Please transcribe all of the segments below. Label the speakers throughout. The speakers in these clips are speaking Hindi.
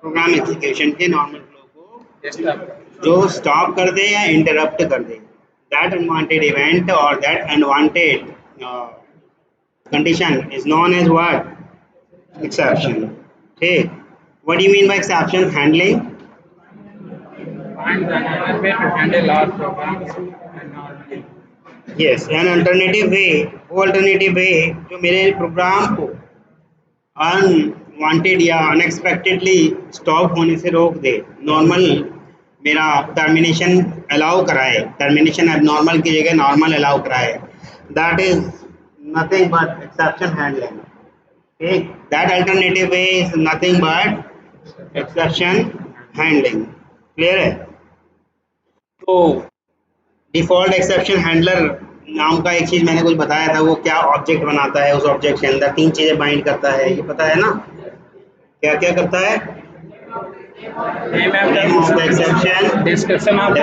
Speaker 1: प्रोग्राम एग्जीक्यूशन के नॉर्मल फ्लो को जो स्टॉप कर दे या इंटरप्ट कर दे, दैट अनवांटेड इवेंट और that unwanted condition is known as what? Exception. Okay. What do you mean by exception handling?
Speaker 2: Find another way to handle our programs and normally.
Speaker 1: Yes, an alternative way. वो alternative way जो मेरे प्रोग्राम को अनवांटेड या अनएक्सपेक्टेडली स्टॉप होने से रोक दे, नॉर्मल मेरा टर्मिनेशन अलाउ कराए, टर्मिनेशन एबनॉर्मल की जगह नॉर्मल अलाउ कराए, that is nothing but exception handling. Okay, that alternative way is nothing but exception handling. Clear है? तो डिफॉल्ट एक्सेप्शन हैंडलर नाम का एक चीज मैंने कुछ बताया था, वो क्या ऑब्जेक्ट बनाता है, उस ऑब्जेक्ट के अंदर 3 चीजें बाइंड करता है, ये पता है ना? क्या क्या करता है? Name of the exception,
Speaker 2: Description of the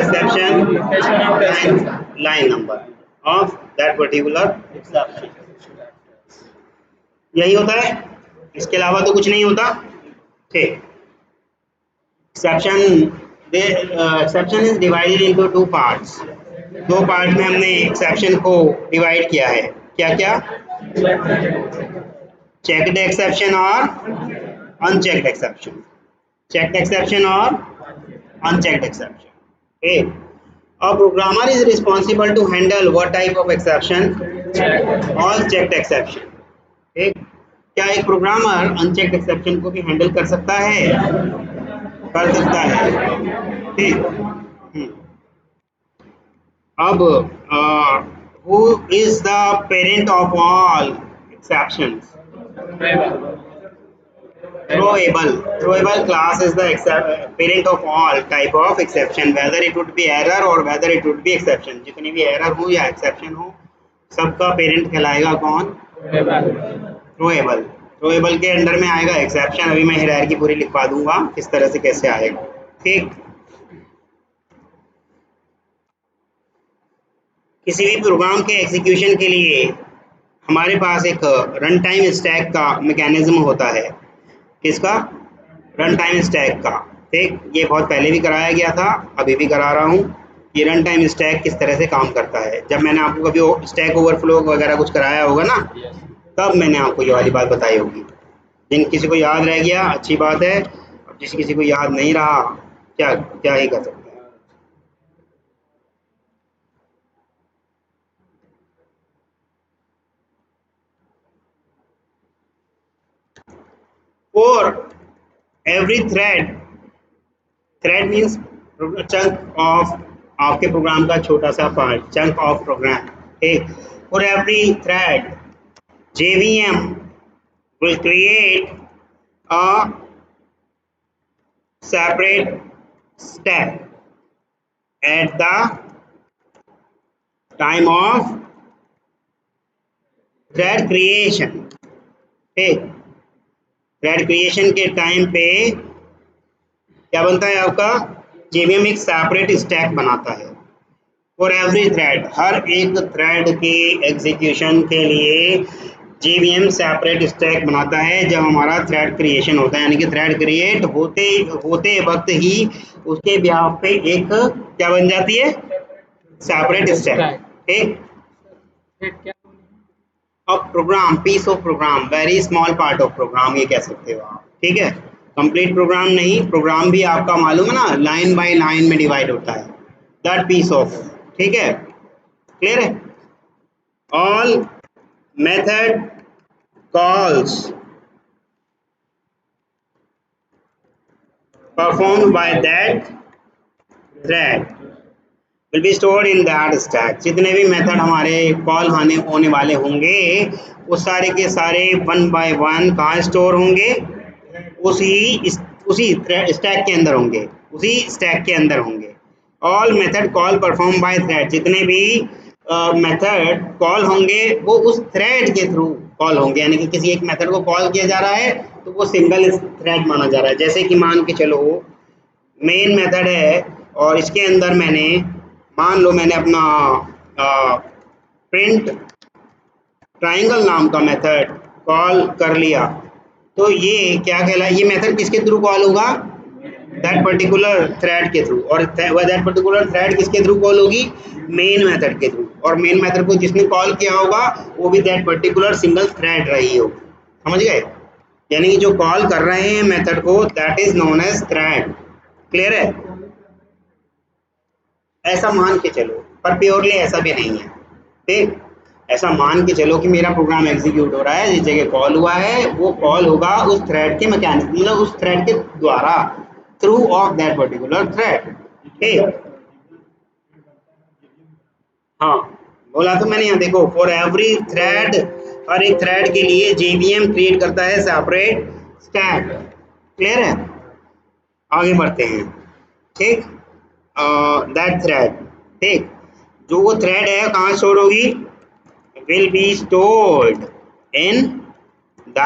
Speaker 1: exception, line number of that particular exception. यही होता है, इसके अलावा तो कुछ नहीं होता. ठीक. Exception is divided into 2 parts. 2 part में हमने एक्सेप्शन को डिवाइड किया है. क्या क्या? चेक्ड एक्सेप्शन और अनचेक्ड एक्सेप्शन. चेक्ड एक्सेप्शन और unchecked exception. Okay. A programmer is responsible to handle what type of exception? All checked exception. ठीक. क्या एक प्रोग्रामर अनचेक्ड एक्सेप्शन को भी हैंडल कर सकता है? कर सकता है. ठीक. अब who is the parent of all exceptions? Throwable class is the parent of all type of exception, whether it would be error or whether it would be exception. जितनी भी error हो या exception हो, सबका parent कहलाएगा कौन? Throwable के अंडर में आएगा exception. अभी मैं हायरार्की पूरी लिखवा दूंगा किस तरह से कैसे आएगा. ठीक. किसी भी प्रोग्राम के एग्जीक्यूशन के लिए हमारे पास एक रन टाइम स्टैक का मैकेनिज्म होता है. किसका? रन टाइम स्टैक का. ठीक. ये बहुत पहले भी कराया गया था, अभी भी करा रहा हूँ. ये रन टाइम स्टैक किस तरह से काम करता है. जब मैंने आपको कभी स्टैक ओवरफ्लो वगैरह कुछ कराया होगा ना, तब मैंने आपको ये वाली बात बताई होगी. जिन किसी को याद रह गया अच्छी बात है, अब जिस किसी को याद नहीं रहा क्या क्या ही कर सकते हैं. For every thread means chunk of आपके प्रोग्राम का छोटा सा पार्ट, चंक ऑफ प्रोग्राम. ठीक. For every thread JVM will create a separate stack at the time of thread creation. ठीक. थ्रेड क्रिएशन के टाइम पे क्या बनता है आपका? JVM एक सेपरेट स्टैक बनाता है. फॉर एवरी थ्रेड, हर एक थ्रेड के एग्जीक्यूशन के लिए JVM सेपरेट स्टैक बनाता है जब हमारा थ्रेड क्रिएशन होता है. यानी कि थ्रेड क्रिएट होते वक्त ही उसके बिहाफ पे एक क्या बन जाती है? Separate stack. ठीक. अब program, piece of program, very small part of program ये कह सकते हो आप. ठीक है. कंप्लीट प्रोग्राम नहीं, प्रोग्राम भी आपका मालूम है ना, लाइन बाय लाइन में डिवाइड होता है. That piece of. ठीक है. क्लियर है? All method calls performed by that thread will be stored in that stack. जितने भी मेथड हमारे कॉल होने वाले होंगे वो सारे के सारे 1 by 1 कहाँ स्टोर होंगे? उसी स्टैक के अंदर होंगे, उसी स्टैक के अंदर होंगे. All method call perform by thread, जितने भी मेथड कॉल होंगे वो उस थ्रेड के थ्रू कॉल होंगे. यानी कि किसी एक मेथड को कॉल किया जा रहा है तो वो सिंगल थ्रेड माना जा रहा है. जैसे कि मान के चलो मेन मेथड है और इसके अंदर मान लो मैंने अपना प्रिंट ट्राइंगल नाम का मेथड कॉल कर लिया. तो ये क्या कहला, ये मेथड किसके थ्रू कॉल होगा, दैट पर्टिकुलर थ्रेड के थ्रू, और दैट पर्टिकुलर थ्रेड किसके थ्रू कॉल होगी, मेन मेथड के थ्रू, और मेन मेथड को जिसने कॉल किया होगा वो भी दैट पर्टिकुलर सिंगल थ्रेड रही होगी। समझ गए, यानी कि जो कॉल कर रहे हैं मेथड को that is known as thread. Clear है, ऐसा मान के चलो, पर प्योरली ऐसा भी नहीं है। ठीक, ऐसा मान के चलो कि मेरा प्रोग्राम एग्जीक्यूट हो रहा है, जिस जगह कॉल हुआ है वो कॉल होगा उस थ्रेड के मैकेनिज्म, मतलब उस थ्रेड के द्वारा, through of that particular thread. ठीक, हाँ बोला तो मैंने, यहाँ देखो, फॉर एवरी थ्रेड, हर एक थ्रेड के लिए जेवीएम क्रिएट करता है सेपरेट स्टैक। क्लियर है, आगे बढ़ते हैं। ठीक, दैट थ्रेड, ठीक, जो वो थ्रेड है कहाँ स्टोर होगी, will be stored in the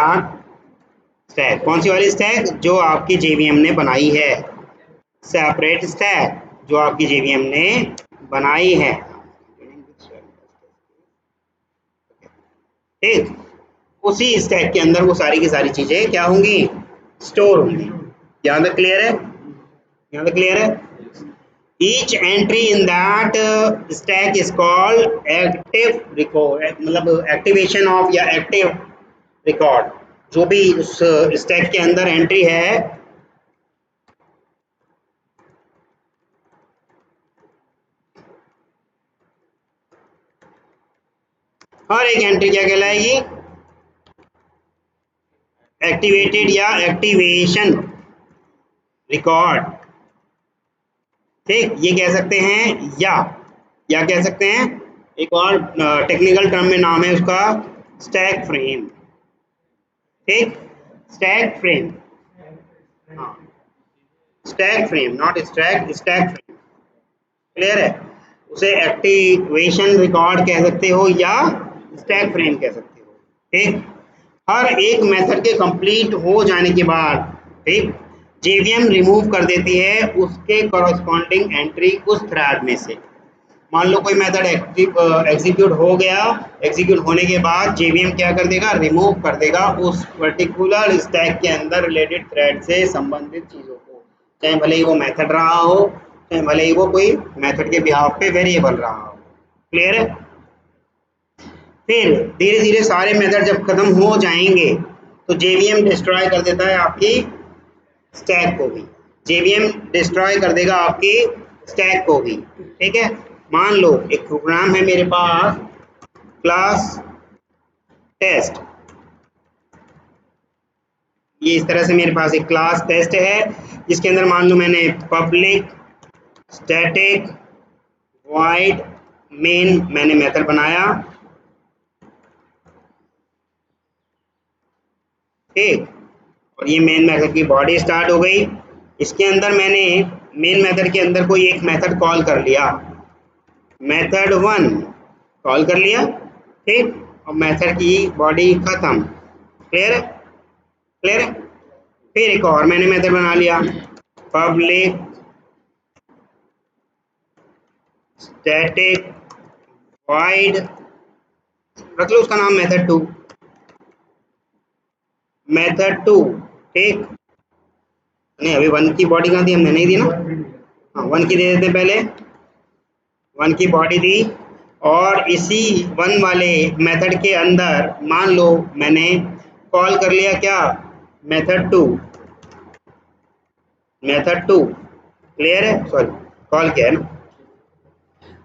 Speaker 1: stack. कौन सी वाली स्टैक, जो आपकी जेवीएम ने बनाई है, सेपरेट स्टैक जो आपकी जेवीएम ने बनाई है। ठीक, उसी स्टैक के अंदर वो सारी की सारी चीजें क्या होंगी, स्टोर होंगी। यहाँ तक क्लियर है, यहाँ तक क्लियर है। Each entry in that stack is called active record, मतलब एक्टिवेशन ऑफ या एक्टिव रिकॉर्ड। जो भी उस स्टैक के अंदर एंट्री है, हर एक एंट्री क्या कहलाएगी, एक्टिवेटेड या एक्टिवेशन रिकॉर्ड। ठीक, ये कह सकते हैं, या कह सकते हैं, एक और टेक्निकल टर्म में नाम है उसका स्टैक फ्रेम। ठीक, स्टैक फ्रेम, हाँ, stack frame, not stack, stack frame. Clear है, उसे एक्टिवेशन रिकॉर्ड कह सकते हो या स्टैक फ्रेम कह सकते हो। ठीक, हर एक मेथड के कंप्लीट हो जाने के बाद, ठीक, जेवीएम रिमूव कर देती है उसके कॉरस्पॉन्डिंग एंट्री उस थ्रेड में से। मान लो कोई मेथड एग्जीक्यूट हो गया, एग्जीक्यूट होने के बाद जेवीएम क्या कर देगा, रिमूव कर देगा उस पर्टिकुलर स्टैक के अंदर रिलेटेड थ्रेड से संबंधित चीज़ों को, चाहे भले ही वो मेथड रहा हो, चाहे भले ही वो कोई मेथड के बिहाफ पे वेरिएबल रहा हो। क्लियर है, फिर धीरे धीरे सारे मेथड जब खत्म हो जाएंगे तो जेवीएम डिस्ट्रॉय कर देता है आपकी स्टैक को भी, जेवीएम डिस्ट्रॉय कर देगा आपकी स्टैक को भी। ठीक है, मान लो एक प्रोग्राम है मेरे पास, क्लास टेस्ट, ये इस तरह से मेरे पास एक क्लास टेस्ट है जिसके अंदर मान लो मैंने पब्लिक स्टैटिक वॉइड मेन मैंने मेथड बनाया। ठीक, और ये मेन मेथड की बॉडी स्टार्ट हो गई, इसके अंदर मैंने मेन मेथड के अंदर कोई एक मेथड कॉल कर लिया, मेथड 1 कॉल कर लिया। ठीक, और मेथड की बॉडी खत्म। क्लियर है, क्लियर है, फिर एक और मैंने मेथड बना लिया, पब्लिक स्टैटिक वॉइड, रख लो उसका नाम मेथड 2, मेथड 2। ठीक, नहीं अभी 1 की बॉडी कहाँ दी, हमने नहीं दी ना, हाँ 1 की दे देते हैं पहले, 1 की बॉडी दी, और इसी 1 वाले मेथड के अंदर मान लो मैंने कॉल कर लिया क्या, मेथड 2, मेथड 2। क्लियर है, सॉरी कॉल किया है ना,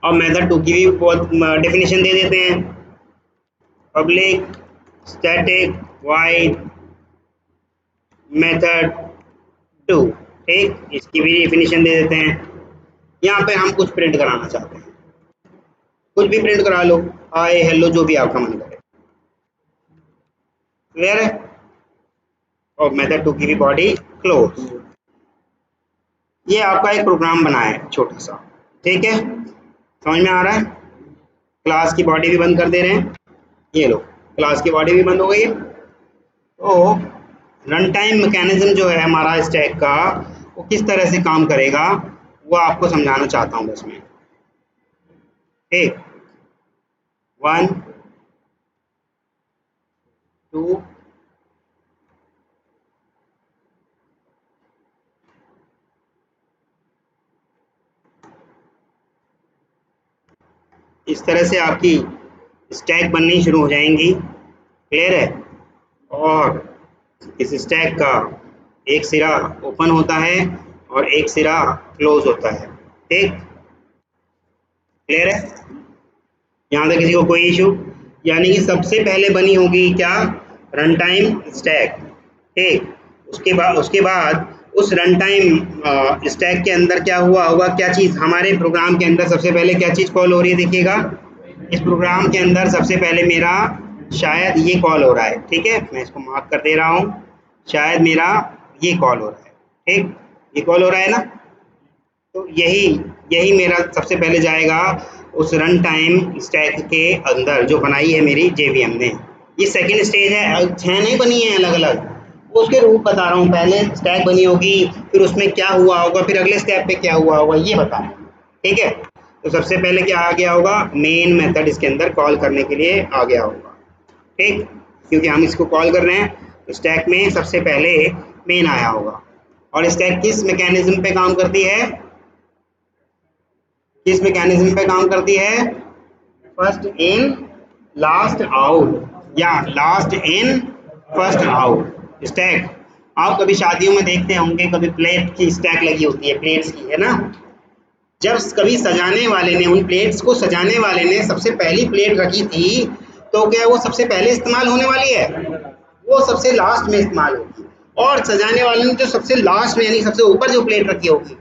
Speaker 1: और मेथड 2 की भी बहुत डेफिनेशन दे देते हैं, पब्लिक स्टैटिक वॉइड मेथड 2। ठीक, इसकी भी डेफिनेशन दे देते हैं। यहाँ पे हम कुछ प्रिंट कराना चाहते हैं, कुछ भी प्रिंट करा लो, हाय हेलो जो भी आपका मन करे। क्लियर है, और मेथड 2 की भी बॉडी क्लोज। ये आपका एक प्रोग्राम बना है छोटा सा। ठीक है, समझ में आ रहा है, क्लास की बॉडी भी बंद कर दे रहे हैं, ये लो क्लास की बॉडी भी बंद हो गई है। तो रन टाइम मैकेनिज्म जो है हमारा स्टैक का, वो किस तरह से काम करेगा वो आपको समझाना चाहता हूँ बस मैं। ठीक, 1 2 इस तरह से आपकी स्टैक बननी शुरू हो जाएंगी। क्लियर है? और इस स्टैक का एक सिरा ओपन होता है और एक सिरा क्लोज होता है। ठीक, क्लियर है? यहाँ तक किसी को कोई इशू? यानी कि सबसे पहले बनी होगी क्या? Run time stack. ठीक, उसके बाद उस रन टाइम स्टैक के अंदर क्या हुआ होगा, क्या चीज़ हमारे प्रोग्राम के अंदर सबसे पहले क्या चीज़ कॉल हो रही है? देखिएगा, इस प्रोग्राम के अंदर सबसे पहले मेरा शायद ये कॉल हो रहा है। ठीक है, मैं इसको मार्क कर दे रहा हूँ, शायद मेरा ये कॉल हो रहा है। ठीक, ये कॉल हो रहा है ना, तो यही मेरा सबसे पहले जाएगा उस रन टाइम स्टैक के अंदर जो बनाई है मेरी JVM ने। ये सेकंड स्टेज है, 6 नहीं बनी है अलग अलग, उसके रूप बता रहा हूँ। पहले स्टैक बनी होगी, फिर उसमें क्या हुआ होगा, फिर अगले स्टेप पे क्या हुआ होगा, ये बता रहा हूँ। ठीक है, तो सबसे पहले क्या आ गया होगा? मेन मेथड इसके अंदर कॉल करने के लिए आ गया होगा। ठीक, क्योंकि हम इसको कॉल कर रहे हैं, तो स्टैक में सबसे पहले मेन आया होगा। और स्टैक किस मैकेनिज्म पे काम करती है? किस मैकेनिज्म पे काम करती है? फर्स्ट इन लास्ट आउट या last in first out stack. आप कभी शादियों में देखते होंगे, कभी प्लेट की स्टैक लगी होती है, प्लेट्स की, है ना। जब कभी सजाने वाले ने, उन प्लेट्स को सजाने वाले ने सबसे पहली प्लेट रखी थी, तो क्या वो सबसे पहले इस्तेमाल होने वाली है? वो सबसे लास्ट में इस्तेमाल होगी। और सजाने वाले ने जो सबसे लास्ट में, यानी सबसे ऊपर जो प्लेट रखी होगी,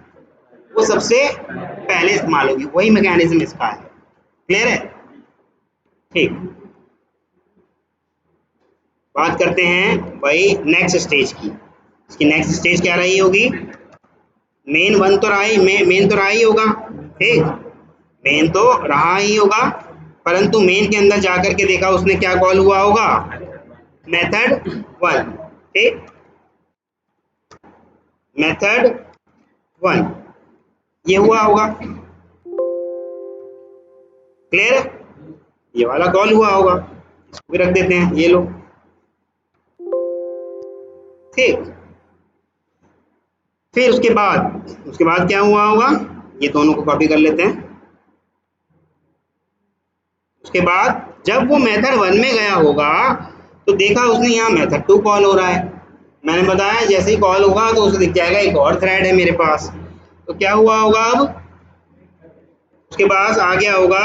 Speaker 1: वो सबसे पहले इस्तेमाल होगी। वही मैकेनिज्म इसका है। क्लियर है? ठीक, बात करते हैं भाई नेक्स्ट स्टेज की। इसकी नेक्स्ट स्टेज क्या रही होगी? मेन वन तो रहा ही, मेन तो रहा ही होगा। ठीक, मेन तो रहा ही होगा, परंतु मेन के अंदर जाकर के देखा उसने क्या कॉल हुआ होगा? मेथड 1। ठीक, मेथड 1 ये हुआ होगा। क्लियर है? ये वाला कॉल हुआ होगा, इसको भी रख देते हैं, ये लो। ठीक, फिर उसके बाद क्या हुआ होगा? ये दोनों को कॉपी कर लेते हैं। उसके बाद जब वो मेथड 1 में गया होगा, तो देखा उसने यहाँ मेथड 2 कॉल हो रहा है। मैंने बताया जैसे ही कॉल होगा तो उसे दिख जाएगा एक और थ्रेड है मेरे पास। तो क्या हुआ होगा? अब उसके पास आ गया होगा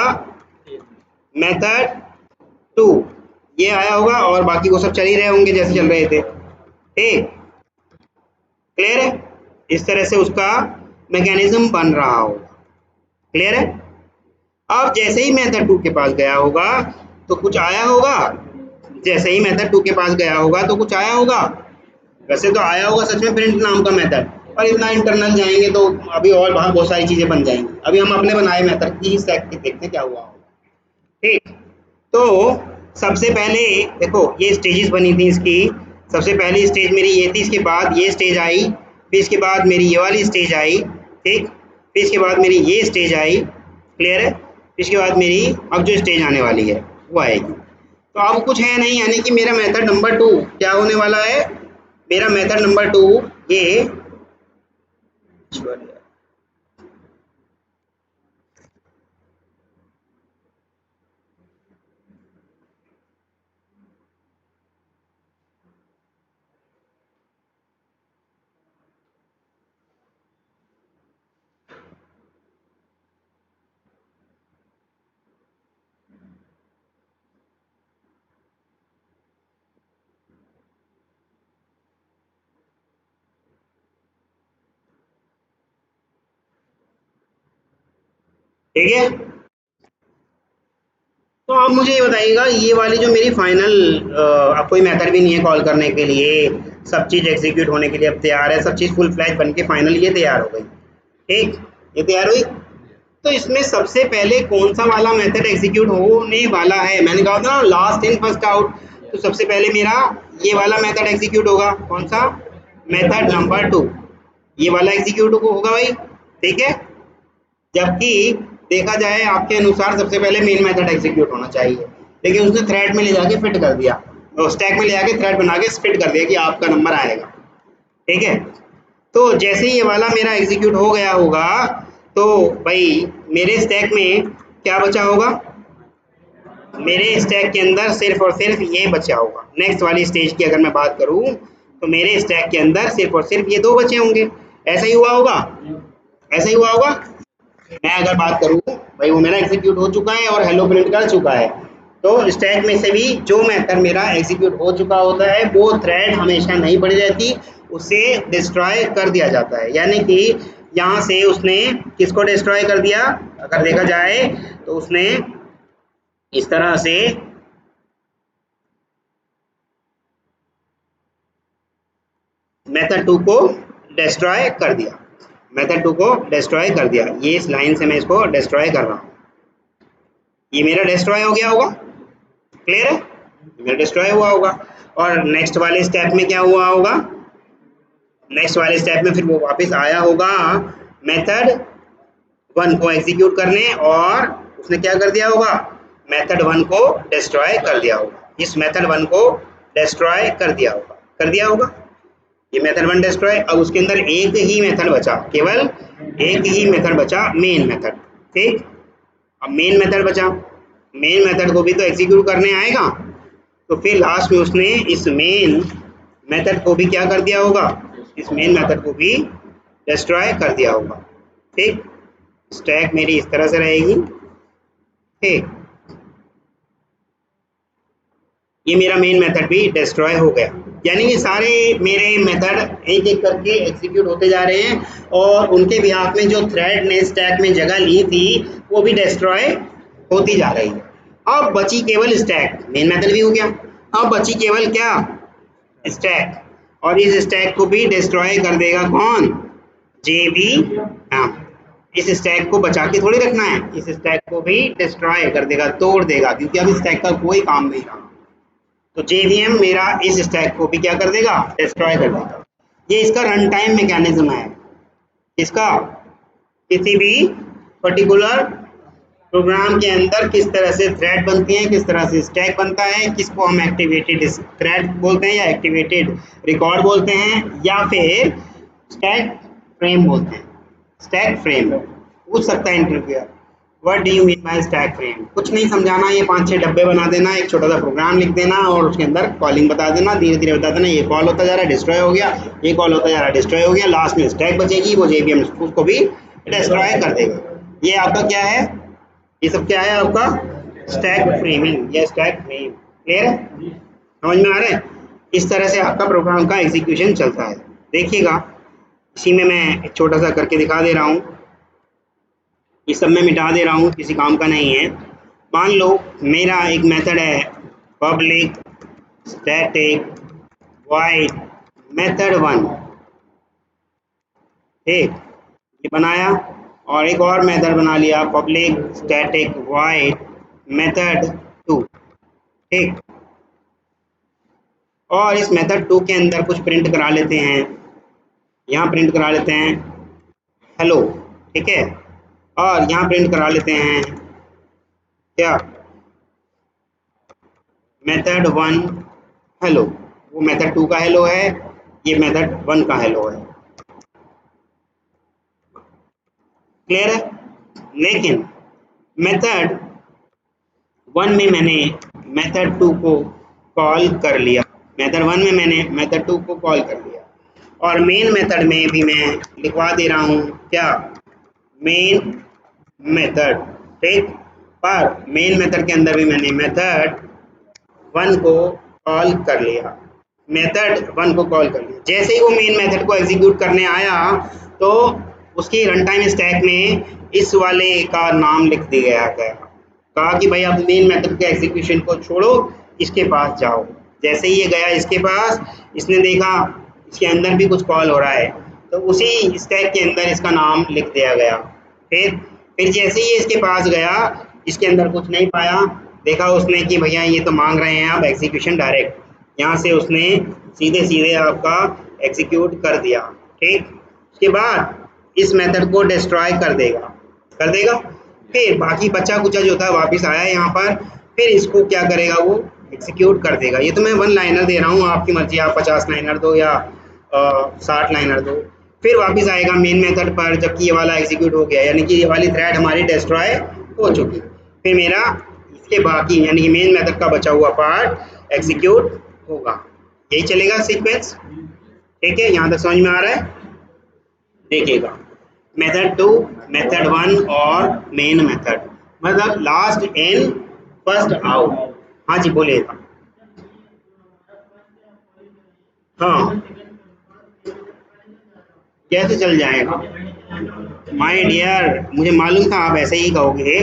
Speaker 1: मेथड 2, ये आया होगा, और बाकी वो सब चल ही रहे होंगे जैसे चल रहे थे। ठीक, क्लियर है? इस तरह से उसका मैकेनिज्म बन रहा होगा। क्लियर है? अब जैसे ही मेथड 2 के पास गया होगा तो कुछ आया होगा। जैसे ही मेथड 2 के पास गया होगा तो कुछ आया होगा। वैसे तो आया होगा सच में प्रिंट नाम का मेथड, और इतना इंटरनल जाएंगे तो अभी और बहुत सारी चीजें बन जाएंगी। अभी हम अपने बनाए मेथड की ही स्टैक पे देखते हैं क्या हुआ होगा। ठीक, तो सबसे पहले देखो ये स्टेजेस बनी थी इसकी। सबसे पहली स्टेज मेरी ये थी, इसके बाद ये स्टेज आई, फिर इसके बाद मेरी ये वाली स्टेज आई। ठीक, फिर इसके बाद मेरी ये स्टेज आई। क्लियर है? फिर इसके बाद मेरी अब जो स्टेज आने वाली है वो आएगी। तो अब कुछ है नहीं, यानी कि मेरा मेथड नंबर 2 क्या होने वाला है? मेरा मेथड नंबर 2 ये ठीक है। तो आप मुझे ये बताइएगा, ये वाली जो मेरी फाइनल, अब कोई मेथड भी नहीं है कॉल करने के लिए, सब चीज़ एग्जीक्यूट होने के लिए अब तैयार है, सब चीज़ फुल फ्लैश बन के फाइनल ये तैयार हो गई। ठीक, ये तैयार हुई। तो इसमें सबसे पहले कौन सा वाला मेथड एग्जीक्यूट होने वाला है? मैंने कहा था ना लास्ट इन फर्स्ट आउट, तो सबसे पहले मेरा ये वाला मेथड एग्जीक्यूट होगा। कौन सा? मेथड नंबर 2, ये वाला एग्जीक्यूट होगा भाई। ठीक है, जबकि देखा जाए आपके अनुसार सबसे पहले मेन मेथड एग्जीक्यूट होना चाहिए, लेकिन उसने थ्रेड में ले जाके फिट कर दिया, और स्टैक में ले जाके थ्रेड बना के फिट कर दिया कि आपका नंबर आएगा। ठीक है, तो जैसे ही ये वाला मेरा एग्जीक्यूट हो गया होगा, तो भाई मेरे स्टैक में क्या बचा होगा? मेरे स्टैक के अंदर सिर्फ और सिर्फ ये बचा होगा। नेक्स्ट वाली स्टेज की अगर मैं बात करूं तो मेरे स्टैक के अंदर सिर्फ और सिर्फ ये 2 बचे होंगे। ऐसा ही हुआ होगा, ऐसा ही हुआ होगा। मैं अगर बात करूं भाई वो मेरा एग्जीक्यूट हो चुका है और हेलो प्रिंट कर चुका है, तो स्टैक में से भी जो मेथड मेरा एग्जीक्यूट हो चुका होता है वो थ्रेड हमेशा नहीं पड़ी रहती, उसे डिस्ट्रॉय कर दिया जाता है। यानी कि यहाँ से उसने किसको डिस्ट्रॉय कर दिया, अगर देखा जाए तो उसने इस तरह से मेथड 2 को डिस्ट्रॉय कर दिया, मेथड 2 को डिस्ट्रॉय कर दिया। ये इस लाइन से मैं इसको डिस्ट्रॉय कर रहा हूँ, ये मेरा डिस्ट्रॉय हो गया होगा। क्लियर है, मेरा डिस्ट्रॉय हुआ होगा। और नेक्स्ट वाले स्टेप में क्या हुआ होगा, नेक्स्ट वाले स्टेप में फिर वो वापस आया होगा मेथड 1 को एग्जीक्यूट करने, और उसने क्या कर दिया होगा, मेथड 1 को डिस्ट्रॉय कर दिया होगा। इस मेथड 1 को डिस्ट्रॉय कर दिया होगा, कर दिया होगा। ये मेथड 1 डिस्ट्रॉय। अब उसके अंदर एक ही मेथड बचा, केवल एक ही मेथड बचा, मेन मेथड। ठीक, अब मेन मेथड बचा, मेन मेथड को भी तो एग्जीक्यूट करने आएगा, तो फिर लास्ट में उसने इस मेन मेथड को भी क्या कर दिया होगा, इस मेन मेथड को भी डिस्ट्रॉय कर दिया होगा। ठीक, स्टैक मेरी इस तरह से रहेगी। ठीक, ये मेरा मेन मेथड भी डिस्ट्रॉय हो गया। यानी कि सारे मेरे मेथड एक एक करके एग्जीक्यूट होते जा रहे हैं, और उनके बिहाफ में जो थ्रेड ने स्टैक में जगह ली थी वो भी डिस्ट्रॉय होती जा रही है। अब बची केवल स्टैक, मेन मेथड भी हो गया, अब बची केवल क्या, स्टैक। और इस स्टैक को भी डिस्ट्रॉय कर देगा कौन, जेबी। हाँ, इस स्टैक को बचा के थोड़ी रखना है, इस स्टैक को भी डिस्ट्रॉय कर देगा, तोड़ देगा, क्योंकि अब स्टैक का कोई काम नहीं रहा। तो JVM मेरा इस स्टैक को भी क्या कर देगा, डिस्ट्रॉय कर देगा। ये इसका रन टाइम मैकेनिज्म है। इसका किसी भी पर्टिकुलर प्रोग्राम के अंदर किस तरह से थ्रेड बनती हैं, किस तरह से स्टैक बनता है, किसको हम एक्टिवेटेड थ्रेड बोलते हैं या एक्टिवेटेड रिकॉर्ड बोलते हैं, या फिर स्टैक फ्रेम बोलते हैं। स्टैक फ्रेम पूछ सकता है interviewer, what do you mean by stack frame. कुछ नहीं समझाना, ये 5-6 डब्बे बना देना, एक छोटा सा प्रोग्राम लिख देना और उसके अंदर कॉलिंग बता देना, धीरे धीरे बता देना, ये कॉल होता जा रहा है, डिस्ट्रॉय हो गया, ये कॉल होता जा रहा है, डिस्ट्रॉय हो गया, लास्ट में स्टैक बचेगी, वो JVM उसको भी डिस्ट्रॉय कर देगा। ये आपका क्या है, ये सब क्या है आपका, स्टैक फ्रेमिंग या स्टैक फ्रेम। क्लियर है, समझ में आ रहा है। इस तरह से आपका प्रोग्राम का एग्जीक्यूशन चलता है। देखिएगा, इसी में मैं एक छोटा सा करके दिखा दे रहा हूँ, ये सब मैं मिटा दे रहा हूँ, किसी काम का नहीं है। मान लो मेरा एक मेथड है पब्लिक स्टैटिक वॉइड मेथड 1। ठीक, ये बनाया, और एक और मेथड बना लिया पब्लिक स्टैटिक वॉइड मेथड 2। ठीक, और इस मेथड 2 के अंदर कुछ प्रिंट करा लेते हैं, यहाँ प्रिंट करा लेते हैं हेलो। ठीक है, और यहाँ प्रिंट करा लेते हैं क्या, मेथड 1 हेलो। वो मेथड 2 का हेलो है, ये मेथड 1 का हेलो है। क्लियर है। लेकिन मेथड 1 में मैंने मेथड 2 को कॉल कर लिया, मेथड 1 में मैंने मेथड 2 को कॉल कर लिया, और मेन मेथड में भी मैं लिखवा दे रहा हूँ क्या, मेन मेथड। ठीक, पर मेन मेथड के अंदर भी मैंने मेथड 1 को कॉल कर लिया, मेथड 1 को कॉल कर लिया। जैसे ही वो मेन मेथड को एग्जीक्यूट करने आया तो उसकी रन टाइम स्टैक में इस वाले का नाम लिख दिया गया, कहा कि भाई अब मेन मेथड के एग्जीक्यूशन को छोड़ो, इसके पास जाओ। जैसे ही ये गया इसके पास, इसने देखा इसके अंदर भी कुछ कॉल हो रहा है, तो उसी स्टैक के अंदर इसका नाम लिख दिया गया। फिर जैसे ही इसके पास गया, इसके अंदर कुछ नहीं पाया, देखा उसने कि भैया ये तो मांग रहे हैं आप एग्जीक्यूशन डायरेक्ट, यहाँ से उसने सीधे सीधे आपका एग्जीक्यूट कर दिया। ठीक, उसके बाद इस मेथड को डिस्ट्रॉय कर देगा। फिर बाकी बचा कुचा जो था वापस आया यहाँ पर, फिर इसको क्या करेगा, वो एग्जीक्यूट कर देगा। ये तो मैं 1 लाइनर दे रहा हूँ, आपकी मर्जी, आप 50 लाइनर दो या 60 लाइनर दो। फिर वापस आएगा मेन मेथड पर, जबकि ये वाला एग्जीक्यूट हो गया, यानी कि ये वाली थ्रेड हमारी डिस्ट्रॉय हो चुकी। फिर मेरा ये बाकी यानी कि मेन मेथड का बचा हुआ पार्ट एग्जीक्यूट होगा। यही चलेगा सीक्वेंस। ठीक है, यहाँ तक समझ में आ रहा है? देखिएगा, मेथड 2, मेथड 1 और मेन मेथड, मतलब लास्ट इन फर्स्ट आउट। हाँ जी बोलिएगा। हाँ, कैसे चल जाएगा? माय डियर, मुझे मालूम था आप ऐसे ही कहोगे।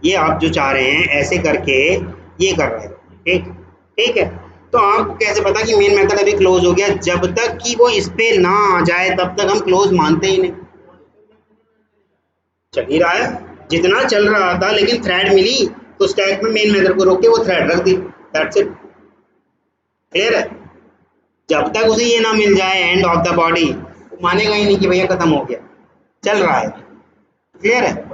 Speaker 1: ये आप जो चाह रहे हैं ऐसे करके ये कर रहे हो। ठीक, ठीक है। तो आपको कैसे पता कि मेन मेथड अभी क्लोज हो गया? जब तक कि वो इस पे ना आ जाए तब तक हम क्लोज मानते ही नहीं। चल ही रहा है, जितना चल रहा था, लेकिन थ्रेड मिली तो स्टैक में मेन मेथड को रोक के वो थ्रेड रख दी। That's it. क्लियर है? जब तक उसे ये ना मिल जाए एंड ऑफ द बॉडी, वो मानेगा ही नहीं कि भैया खत्म हो गया, चल रहा है। क्लियर है?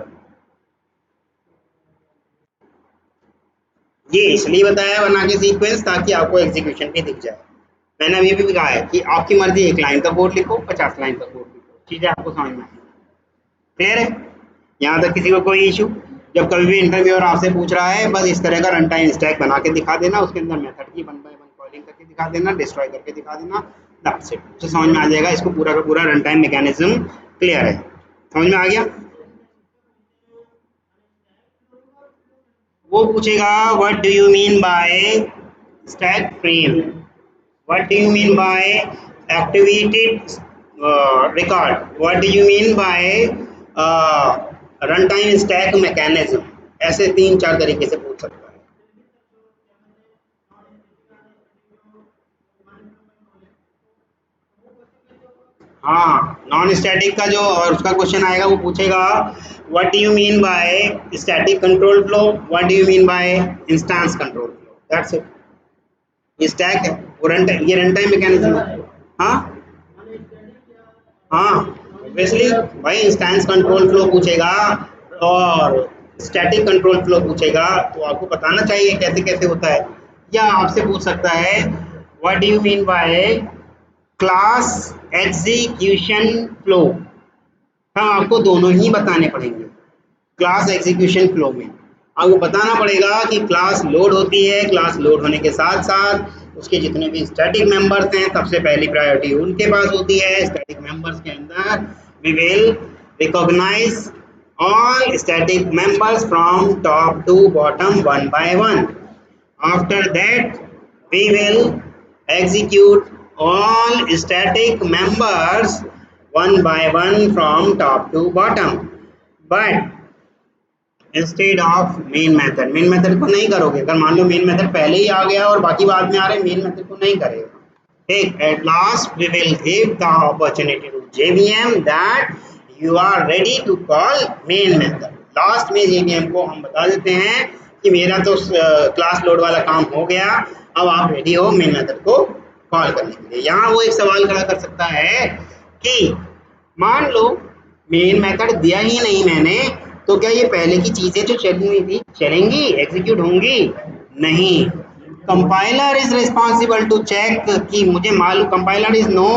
Speaker 1: ये इसलिए बताया बना के सीक्वेंस, ताकि आपको एग्जीक्यूशन भी दिख जाए। मैंने अभी भी कहा है कि आपकी मर्जी, 1 लाइन का कोड लिखो, 50 लाइन का कोड लिखो, चीजें आपको समझ में आएंगी। क्लियर है? यहाँ तक किसी को कोई इशू? जब कभी भी इंटरव्यूअर आपसे पूछ रहा है, बस इस तरह का रन टाइम स्टैक बना के दिखा देना, उसके अंदर मेथड की 1 बाय 1 कॉलिंग करके दिखा देना, डिस्ट्रॉय करके दिखा देना। That's it. तो समझ में आ जाएगा, इसको पूरा का पूरा रन टाइम मैकेनिज्म क्लियर है। समझ में आ गया? वो पूछेगा what do you mean by stack frame, what do you mean by activated record, what do you mean by run time stack mechanism. ऐसे 3-4 तरीके से पूछ सकता है। हाँ, नॉन स्टैटिक का जो और उसका क्वेश्चन आएगा, वो पूछेगा what do you mean by static control flow, what do you mean by instance control flow. That's it. ये स्टैक है, वो रन टाइम, ये रन टाइम मैकेनिज्म है। हाँ हाँ, ऑब्वियसली भाई, इंस्टेंस कंट्रोल फ्लो पूछेगा और स्टैटिक कंट्रोल फ्लो पूछेगा, तो आपको बताना चाहिए कैसे कैसे होता है। या आपसे पूछ सकता है what do you mean by class execution flow. हम आपको दोनों ही बताने पड़ेंगे। क्लास एग्जीक्यूशन फ्लो में आपको बताना पड़ेगा कि क्लास लोड होती है, क्लास लोड होने के साथ साथ उसके जितने भी स्टैटिक मेंबर्स हैं, सबसे पहली प्रायोरिटी उनके पास होती है। स्टैटिक मेंबर्स के अंदर we will recognise all static members from top to bottom 1 by 1। After that, we will execute all static members 1 by 1 from top to bottom. But instead of main method को नहीं करोगे। अगर मान लो मेन मेथड पहले ही आ गया और बाकी बाद में आ रहे, मेन मेथड को नहीं करेगा। ठीक, at last we will give the opportunity to JVM that you are ready to call main method। Last में JVM को हम बता देते हैं कि मेरा तो क्लास लोड वाला काम हो गया, अब आप रेडी हो मेन मेथड को कॉल करने के लिए। यहाँ वो एक सवाल खड़ा कर सकता है कि मान लो मेन मेथड दिया ही नहीं मैंने, तो क्या ये पहले की चीजें जो चली हुई थी चलेंगी, एग्जीक्यूट होंगी? नहीं। Compiler is responsible to check कि मुझे मालूम, compiler is know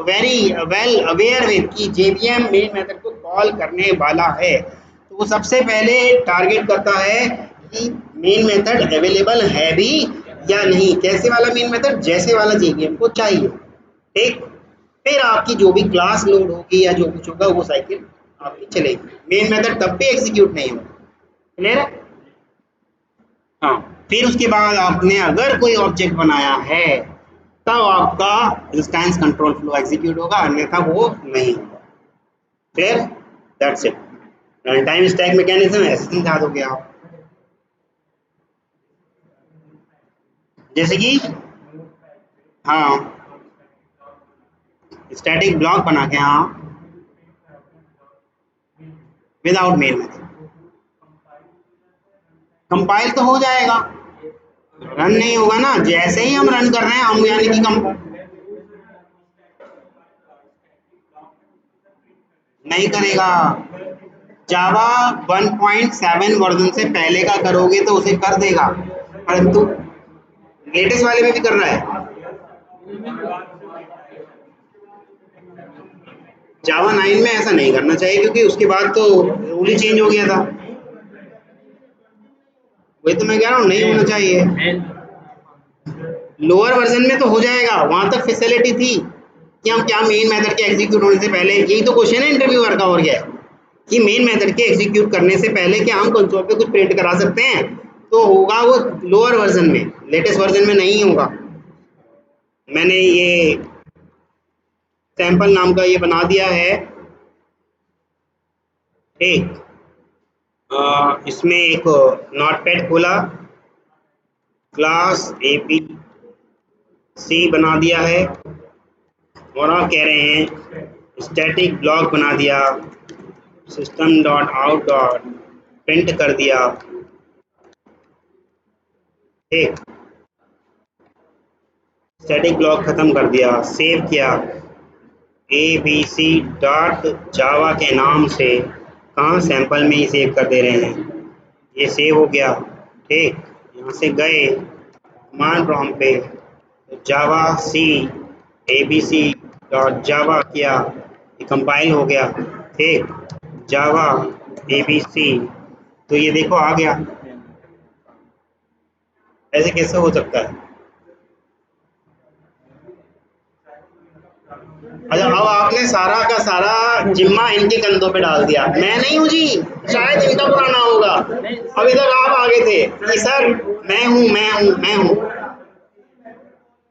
Speaker 1: very well aware with कि जेवीएम मेन मेथड को कॉल करने वाला है। तो वो सबसे पहले टारगेट करता है कि मेन मेथड अवेलेबल है भी या नहीं। कैसे वाला मेन मेथड? जैसे वाला जेवीएम को चाहिए। ठीक, फिर आपकी जो भी क्लास लोड होगी या जो कुछ होगा वो साइकिल आपकी चलेगी। मेन मेथड तब भी एग्जीक्यूट नहीं होगा। क्लियर है? हाँ, फिर उसके बाद आपने अगर कोई ऑब्जेक्ट बनाया है तब आपका इंस्टेंस कंट्रोल फ्लो एग्जीक्यूट होगा, अन्यथा वो नहीं होगा। Clear? That's it. Run time stack mechanism ऐसे समझा दोगे आप। जैसे कि हाँ, स्टैटिक ब्लॉक बना के, हाँ, विदाउट मेन मेथड कंपाइल तो हो जाएगा, रन नहीं होगा ना। जैसे ही हम रन कर रहे हैं हम, यानी कि नहीं करेगा। जावा 1.7 वर्जन से पहले का करोगे तो उसे कर देगा, परंतु लेटेस्ट वाले में भी कर रहा है। जावा 9 में ऐसा नहीं करना चाहिए, क्योंकि उसके बाद तो रूल ही चेंज हो गया था। वही तो मैं कह रहा हूँ, नहीं होना चाहिए।
Speaker 2: मेन
Speaker 1: लोअर वर्जन में तो हो जाएगा, वहां तक फैसिलिटी थी कि हम क्या मेन मेथड के एग्जीक्यूट होने से पहले, यही तो क्वेश्चन है इंटरव्यूअर का, और क्या है कि मेन मेथड के एग्जीक्यूट करने से पहले क्या हम कंसोल पे कुछ प्रिंट करा सकते हैं, तो होगा वो लोअर वर्जन में, लेटेस्ट वर्जन में नहीं होगा। मैंने ये सैंपल नाम का ये बना दिया है, ठीक। इसमें एक नोटपैड खोला, क्लास ABC बना दिया है, और आप कह रहे हैं स्टैटिक ब्लॉक बना दिया, system dot out dot print कर दिया, ठीक। स्टैटिक ब्लॉक खत्म कर दिया, सेव किया, ABC डॉट जावा के नाम से, कहाँ सैंपल में ही सेव कर दे रहे हैं, ये सेव हो गया, ठीक। यहाँ से गए कमांड प्रॉम्प्ट पे, तो जावा सी ABC डॉट जावा किया, ये कंपाइल हो गया, ठीक। जावा ABC, तो ये देखो आ गया। ऐसे कैसे हो सकता है? अच्छा, अब आपने सारा का सारा जिम्मा इनके कंधों पे डाल दिया, मैं नहीं हूँ जी, शायद इनका पुराना होगा। अब इधर आप आगे थे कि सर मैं हूँ।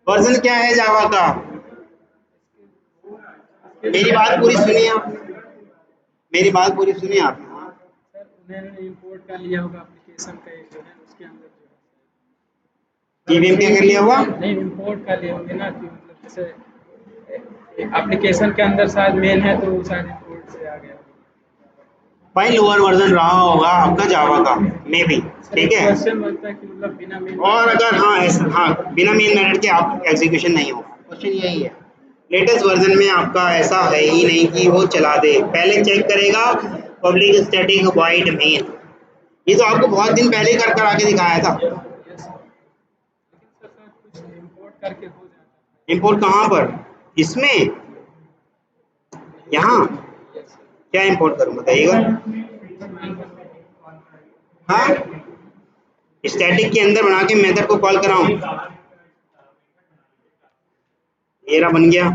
Speaker 1: वर्जन क्या है जावा का? मेरी बात पूरी सुनिए आप, मेरी बात पूरी सुनिए आप।
Speaker 2: सर उन्होंने इंपोर्ट कर लिया होगा एप्लीकेशन का एक जो है उसके अंदर जो है
Speaker 1: केवीएम क्या कर लिया हुआ?
Speaker 2: नहीं इंपोर्ट कर लिए होंगे ना, कि मतलब जैसे एप्लीकेशन के अंदर शायद मेन है तो शायद इंपोर्ट से आ गया।
Speaker 1: भाई लोअर वर्जन रहा होगा आपका जावा का, मे बी, ठीक है।
Speaker 2: क्वेश्चन बनता है कि मतलब बिना मेन
Speaker 1: और अगर हाँ ऐसा, हाँ बिना मेन मेथड के आप एग्जीक्यूशन नहीं होगा, क्वेश्चन यही है। लेटेस्ट वर्जन में आपका ऐसा है ही नहीं कि वो चला दे, पहले चेक करेगा पब्लिक स्टैटिक वॉइड मेन, ये तो आपको बहुत दिन पहले ही कर आके दिखाया था।
Speaker 2: लेकिन सर कुछ इंपोर्ट करके हो जाता है।
Speaker 1: इंपोर्ट कहाँ पर? इसमें, यहाँ क्या इंपोर्ट करूँ बताइएगा? हाँ, स्टैटिक के अंदर बना के मेथड को कॉल कराऊं, मेरा बन गया,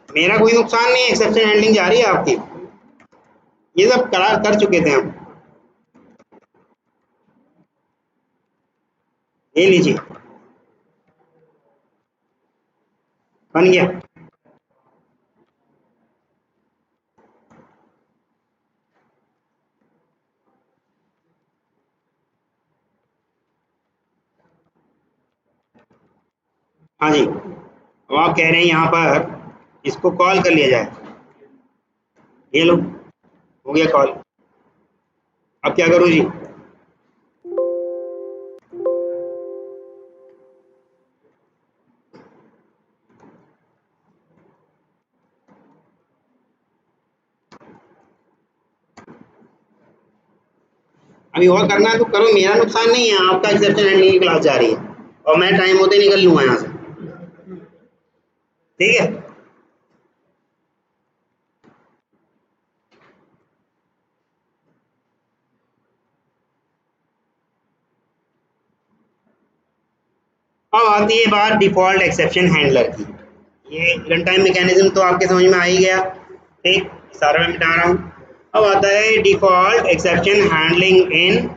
Speaker 1: मेरा कोई नुकसान नहीं है, एक्सेप्शन हैंडलिंग जा रही है आपकी, ये सब कर चुके थे हम। ले लीजिए, बन गया। हाँ जी, अब आप कह रहे हैं यहाँ पर इसको कॉल कर लिया जाए, ये लो हो गया कॉल। अब क्या करूँ जी? अभी और करना है तो करो, मेरा नुकसान नहीं है, आपका एक्सेप्शन हैंडलिंग की क्लास जा रही है और मैं टाइम होते निकल लूँगा यहाँ से, ठीक है। अब आती है बात डिफॉल्ट एक्सेप्शन हैंडलर की। ये रन टाइम मैकेनिज्म तो आपके समझ में आ ही गया, ठीक, सारा मैं मिटा रहा हूँ। अब आता है डिफॉल्ट एक्सेप्शन हैंडलिंग इन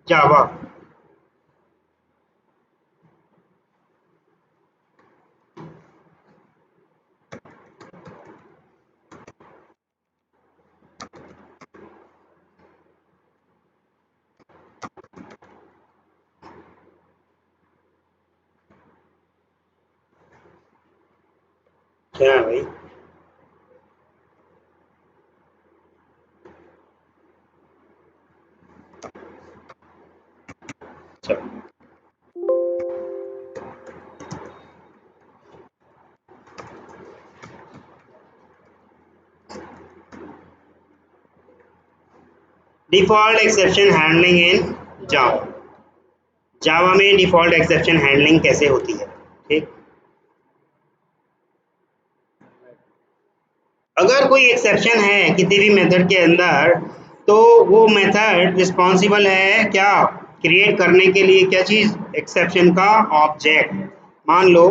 Speaker 1: जावा। क्या है भाई? चलो, डिफॉल्ट एक्सेप्शन हैंडलिंग इन जावा। जावा में डिफॉल्ट एक्सेप्शन हैंडलिंग कैसे होती है, ठीक। अगर कोई एक्सेप्शन है किसी भी मेथड के अंदर, तो वो मेथड रिस्पॉन्सिबल है क्या क्रिएट करने के लिए, क्या चीज़, एक्सेप्शन का ऑब्जेक्ट। मान लो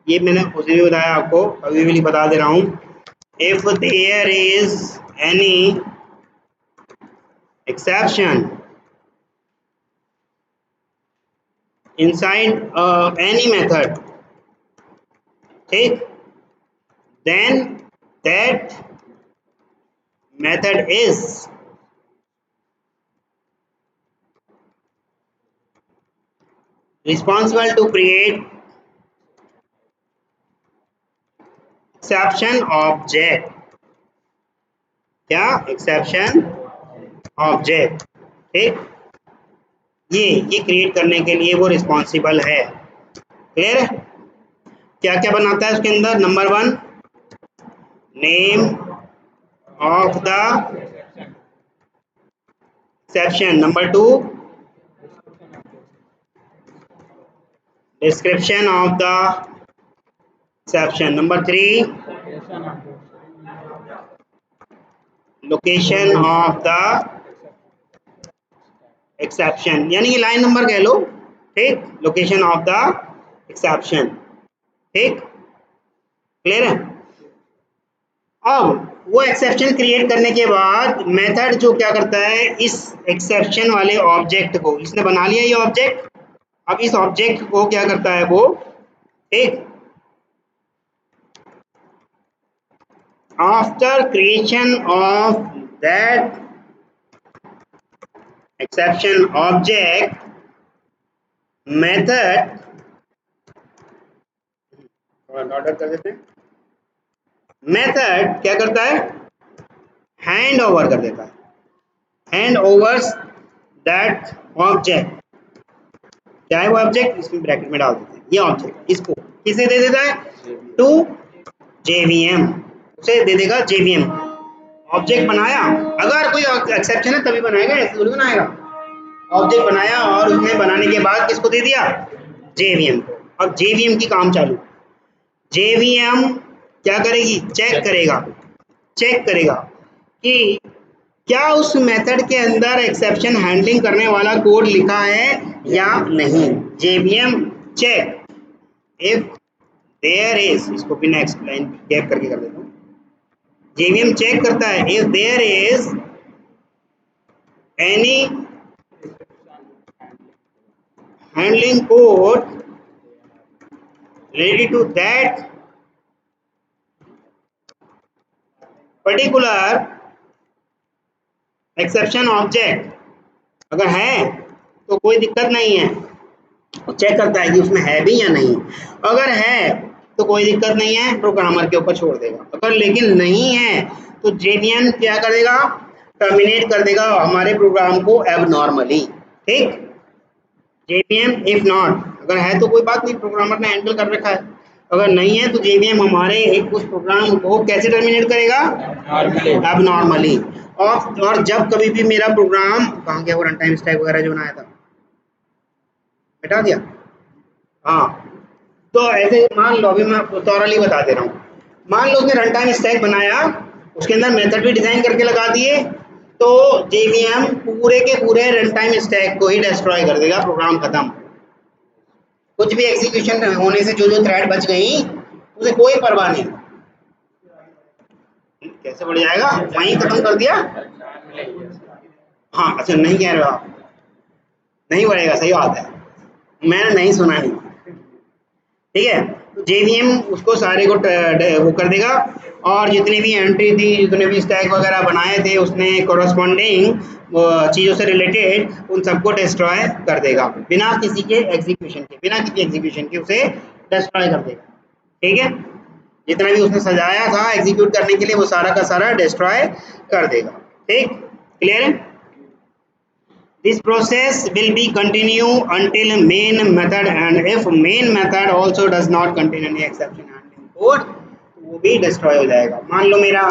Speaker 1: ये मैंने उस दिन भी बताया आपको, अभी भी बता दे रहा हूँ, if there is any exception inside any method, ठीक, then that method is responsible to create exception object, क्या, exception object, ठीक, ये क्रिएट करने के लिए वो रिस्पॉन्सिबल है। क्लियर है? क्या क्या बनाता है उसके अंदर? Number 1 name of the exception, number 2 description of the exception, number 3 location of the exception, यानी कि लाइन नंबर कह लो, ठीक, लोकेशन ऑफ द एक्सेप्शन, ठीक, क्लियर है? अब वो एक्सेप्शन क्रिएट करने के बाद मेथड जो क्या करता है, इस एक्सेप्शन वाले ऑब्जेक्ट को, इसने बना लिया ये ऑब्जेक्ट, अब इस ऑब्जेक्ट को क्या करता है वो, ठीक, after creation of that exception object method, order कर देते हैं, मेथड क्या करता है, हैंड ओवर कर देता है, हैंड ओवर्स दैट ऑब्जेक्ट, क्या है वो ऑब्जेक्ट, इसमें ब्रैकेट में डाल देते हैं, ये ऑब्जेक्ट इसको किसे दे देता है, टू जेवीएम, उसे दे देगा जेवीएम। ऑब्जेक्ट बनाया, अगर कोई एक्सेप्शन है तभी बनाएगा, ऐसे थोड़ी बनाएगा, ऑब्जेक्ट बनाया और उसने बनाने के बाद किसको दे दिया, जेवीएम को। अब जेवीएम की काम चालू, जेवीएम क्या करेगी, चेक करेगा कि क्या उस मेथड के अंदर एक्सेप्शन हैंडलिंग करने वाला कोड लिखा है या नहीं। JVM check if there is, इसको भी नेक्स्ट लाइन गैप करके कर देता हूँ, जेवीएम चेक करता है if there is any handling code related to that particular exception object, अगर है तो कोई दिक्कत नहीं है, चेक करता है कि उसमें है भी या नहीं, अगर है तो कोई दिक्कत नहीं है, प्रोग्रामर के ऊपर छोड़ देगा, अगर लेकिन नहीं है तो जेवीएम क्या करेगा, टर्मिनेट कर देगा हमारे प्रोग्राम को एबनॉर्मली, ठीक, जेवीएम इफ नॉट, अगर है तो कोई बात नहीं, प्रोग्रामर ने हैंडल कर रखा है, अगर नहीं है तो जेवीएम हमारे उस प्रोग्राम को कैसे टर्मिनेट करेगा, एबनॉर्मली। और जब कभी भी मेरा प्रोग्राम, कहाँ गया वो रन टाइम स्टैक वगैरह जो बनाया था, मिटा दिया, हाँ, तो ऐसे मान लो, अभी मैं थॉरली बता दे रहा हूँ, मान लो उसने रन टाइम स्टैक बनाया, उसके अंदर मेथड भी डिजाइन करके लगा दिए, तो जेवीएम पूरे के पूरे रन टाइम स्टैक को ही डिस्ट्रॉय कर देगा, प्रोग्राम खत्म, कुछ भी एग्जीक्यूशन होने से जो थ्रेड बच गई उसे कोई परवाह नहीं, कैसे बढ़ जाएगा, वहीं खत्म कर दिया, हाँ, अच्छा नहीं कह रहे हो आप, नहीं बढ़ेगा, सही बात है, मैंने नहीं सुना ही, ठीक है, तो जेवीएम उसको सारे को वो कर देगा, और जितनी भी एंट्री थी, जितने भी स्टैक वगैरह बनाए थे उसने कोरस्पॉन्डिंग चीज़ों से रिलेटेड उन सबको डिस्ट्रॉय कर देगा, बिना किसी के एग्जीक्यूशन के उसे डिस्ट्रॉय कर देगा, ठीक है, जितना भी उसने सजाया था एग्जीक्यूट करने के लिए वो सारा का सारा डिस्ट्रॉय कर देगा, ठीक, क्लियर है? This process will be continue until main method, and if main method also does not contain any exception handling code, तो वो भी destroy हो जाएगा। मान लो मेरा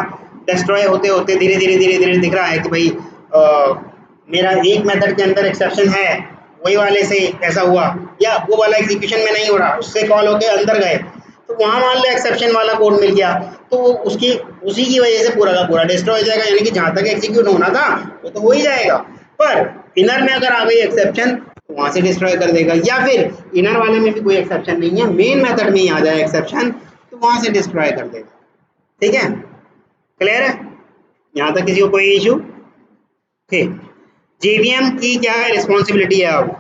Speaker 1: destroy होते होते धीरे धीरे दिख रहा है कि भाई मेरा एक मेथड के अंदर एक्सेप्शन है, वही वाले से ऐसा हुआ, या वो वाला एग्जीक्यूशन में नहीं हो रहा, उससे कॉल होके अंदर गए, तो वहां मान लो एक्सेप्शन वाला कोड मिल गया, तो उसकी उसी की वजह से पूरा का पूरा डिस्ट्रॉय हो जाएगा, यानी कि जहां तक एग्जीक्यूट होना था वो तो हो ही जाएगा, पर इनर में अगर आ गई एक्सेप्शन तो वहां से डिस्ट्रॉय कर देगा, या फिर इनर वाले में भी कोई एक्सेप्शन नहीं है, मेन मेथड में ही आ जाए एक्सेप्शन तो वहां से डिस्ट्रॉय कर देगा। ठीक है, क्लियर है यहाँ तक, किसी को कोई इशू? ठीक, जेवीएम की क्या है रिस्पॉन्सिबिलिटी है? अब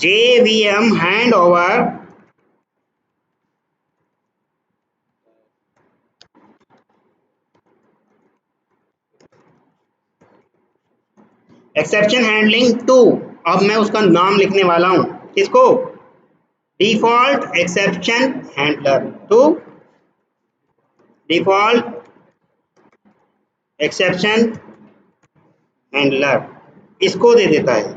Speaker 1: JVM hand over exception handling to, अब मैं उसका नाम लिखने वाला हूं, किसको? Default exception handler to default exception handler, इसको दे देता है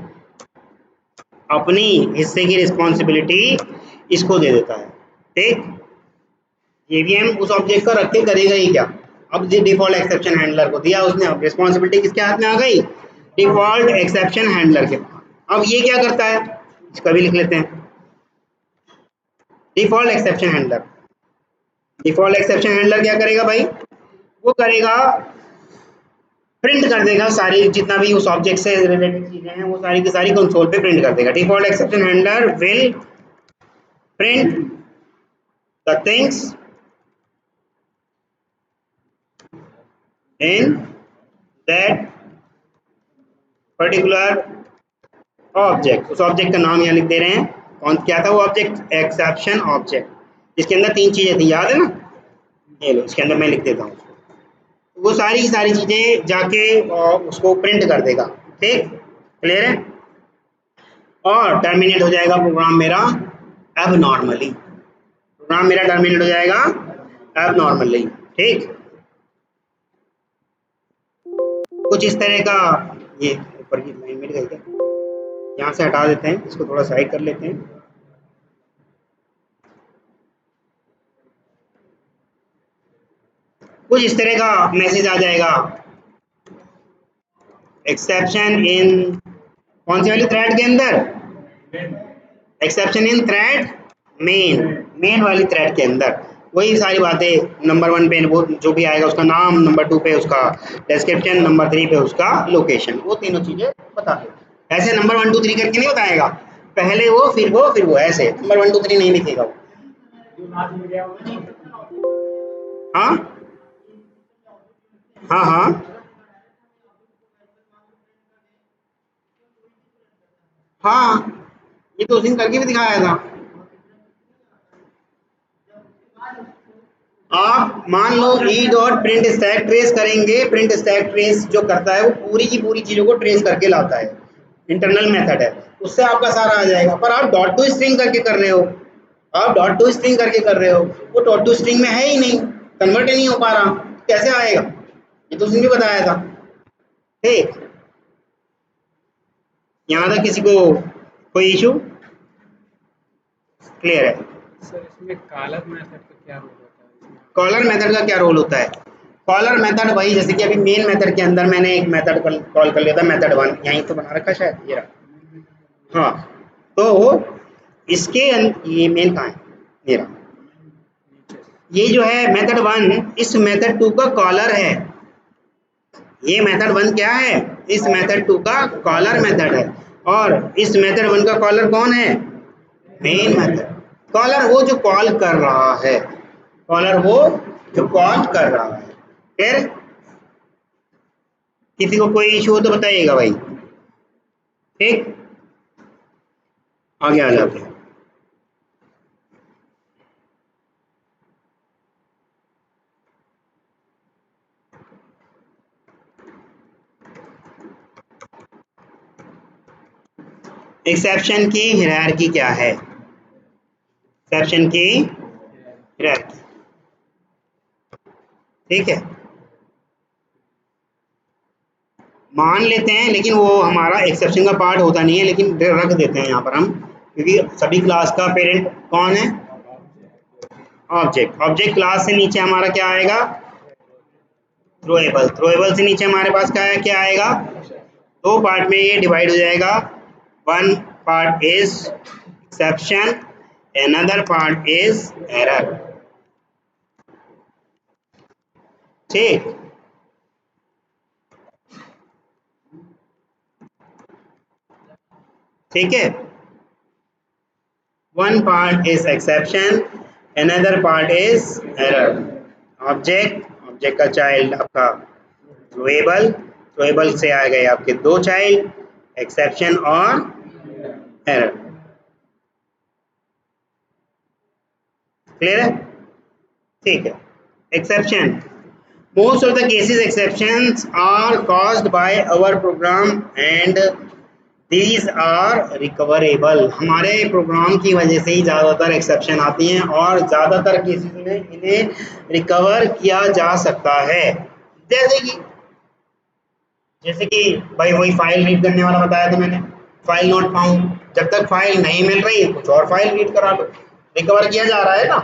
Speaker 1: अपनी हिस्से की रिस्पॉन्सिबिलिटी, इसको दे देता है। ठीक, जेवीएम उस ऑब्जेक्ट को रख के करेगा ही क्या? अब डिफॉल्ट एक्सेप्शन हैंडलर को दिया उसने, अब रिस्पॉन्सिबिलिटी किसके हाथ में आ गई? डिफॉल्ट एक्सेप्शन हैंडलर के। अब ये क्या करता है, इसका भी लिख लेते हैं। Default exception handler, default exception handler क्या करेगा भाई? वो करेगा प्रिंट कर देगा सारी जितना भी उस ऑब्जेक्ट से रिलेटेड चीजें हैं वो सारी की सारी कंसोल पे प्रिंट कर देगा। Default exception handler will print the things in that particular object. उस ऑब्जेक्ट का नाम यहाँ लिख दे रहे हैं, कौन क्या था वो ऑब्जेक्ट? एक्सेप्शन ऑब्जेक्ट, जिसके अंदर 3 चीजें थी, याद है ना? ये लो, इसके अंदर मैं लिख देता हूँ, वो सारी की सारी चीजें जाके उसको प्रिंट कर देगा। ठीक, क्लियर है? और टर्मिनेट हो जाएगा प्रोग्राम मेरा अब नॉर्मली, प्रोग्राम मेरा टर्मिनेट हो जाएगा अब नॉर्मली। ठीक, कुछ इस तरह का, ये ऊपर की लाइन मिल गई क्या? यहाँ से हटा देते हैं, इसको थोड़ा साइड कर लेते हैं। कुछ इस तरह का मैसेज आ जाएगा, एक्सेप्शन इन कौन सी वाली थ्रेड के अंदर? Exception in thread main, main वाली थ्रेड के अंदर वही सारी बातें। नंबर 1 पे वो जो भी आएगा उसका नाम, नंबर 2 पे उसका डिस्क्रिप्शन, नंबर 3 पे उसका लोकेशन, वो तीनों चीजें बता दे। ऐसे नंबर 1 2 3 करके नहीं बताएगा, पहले वो फिर वो ऐसे नंबर 1 2 3 नहीं लिखेगा वो। हाँ हाँ हाँ हाँ, ये तो उस दिन करके भी दिखाया था। आप मान लो e dot print stack trace करेंगे, प्रिंट स्टैक ट्रेस जो करता है वो पूरी की पूरी चीजों को ट्रेस करके लाता है, इंटरनल मेथड है, उससे आपका सारा आ जाएगा। पर आप डॉट टू स्ट्रिंग करके कर रहे हो, आप डॉट टू स्ट्रिंग करके कर रहे हो, वो डॉट टू स्ट्रिंग में है ही नहीं, कन्वर्ट ही नहीं हो पा रहा, कैसे आएगा? ये तो उसने भी बताया था। ठीक, यहाँ तक किसी को कोई इशू? क्लियर है?
Speaker 2: सर इसमें कॉलर मेथड का क्या रोल होता है?
Speaker 1: कॉलर मेथड का क्या रोल होता है? कॉलर मेथड वही, जैसे कि अभी मेन मेथड के अंदर मैंने एक मेथड कॉल कर लिया था, मेथड 1 यहीं तो बना रखा शायद, ये रहा। हाँ, तो इसके ये मेन कहाँ है मेरा, ये जो है मेथड 1 इस मेथड 2 का कॉलर है। ये मेथड 1 क्या है? इस मेथड 2 का कॉलर मेथड है, और इस मेथड 1 का कॉलर कौन है? Main method. कॉलर वो जो कॉल कर रहा है, कॉलर वो जो कॉल कर रहा है। फिर किसी को कोई इशू हो तो बताइएगा भाई। ठीक, आगे आ जाते हैं। एक्सेप्शन की हायरार्की क्या है? एक्सेप्शन की हायरार्की, ठीक है, मान लेते हैं, लेकिन वो हमारा एक्सेप्शन का पार्ट होता नहीं है, लेकिन रख देते हैं यहाँ पर हम, क्योंकि सभी क्लास का पेरेंट कौन है? ऑब्जेक्ट। ऑब्जेक्ट क्लास से नीचे हमारा क्या आएगा? थ्रोएबल। थ्रोएबल से नीचे हमारे पास क्या आएगा? 2 पार्ट में ये डिवाइड हो जाएगा। 1 part is exception another part is error. ठीक, ठीक है। one part is exception, another part is error. object का child आपका throwable, throwable से आ गए आपके दो child, exception और error। क्लियर है? ठीक है। exception, most of the cases exceptions are caused by our program and these are recoverable। हमारे प्रोग्राम की वजह से ही ज़्यादातर एक्सेप्शन आती हैं और ज़्यादातर केसेस में इन्हें रिकवर किया जा सकता है। जैसे कि भाई वही फाइल रीड करने वाला बताया था मैंने, फाइल नॉट फाउंड, जब तक फाइल नहीं मिल रही कुछ और फाइल रीड करा लो, रिकवर किया जा रहा है ना।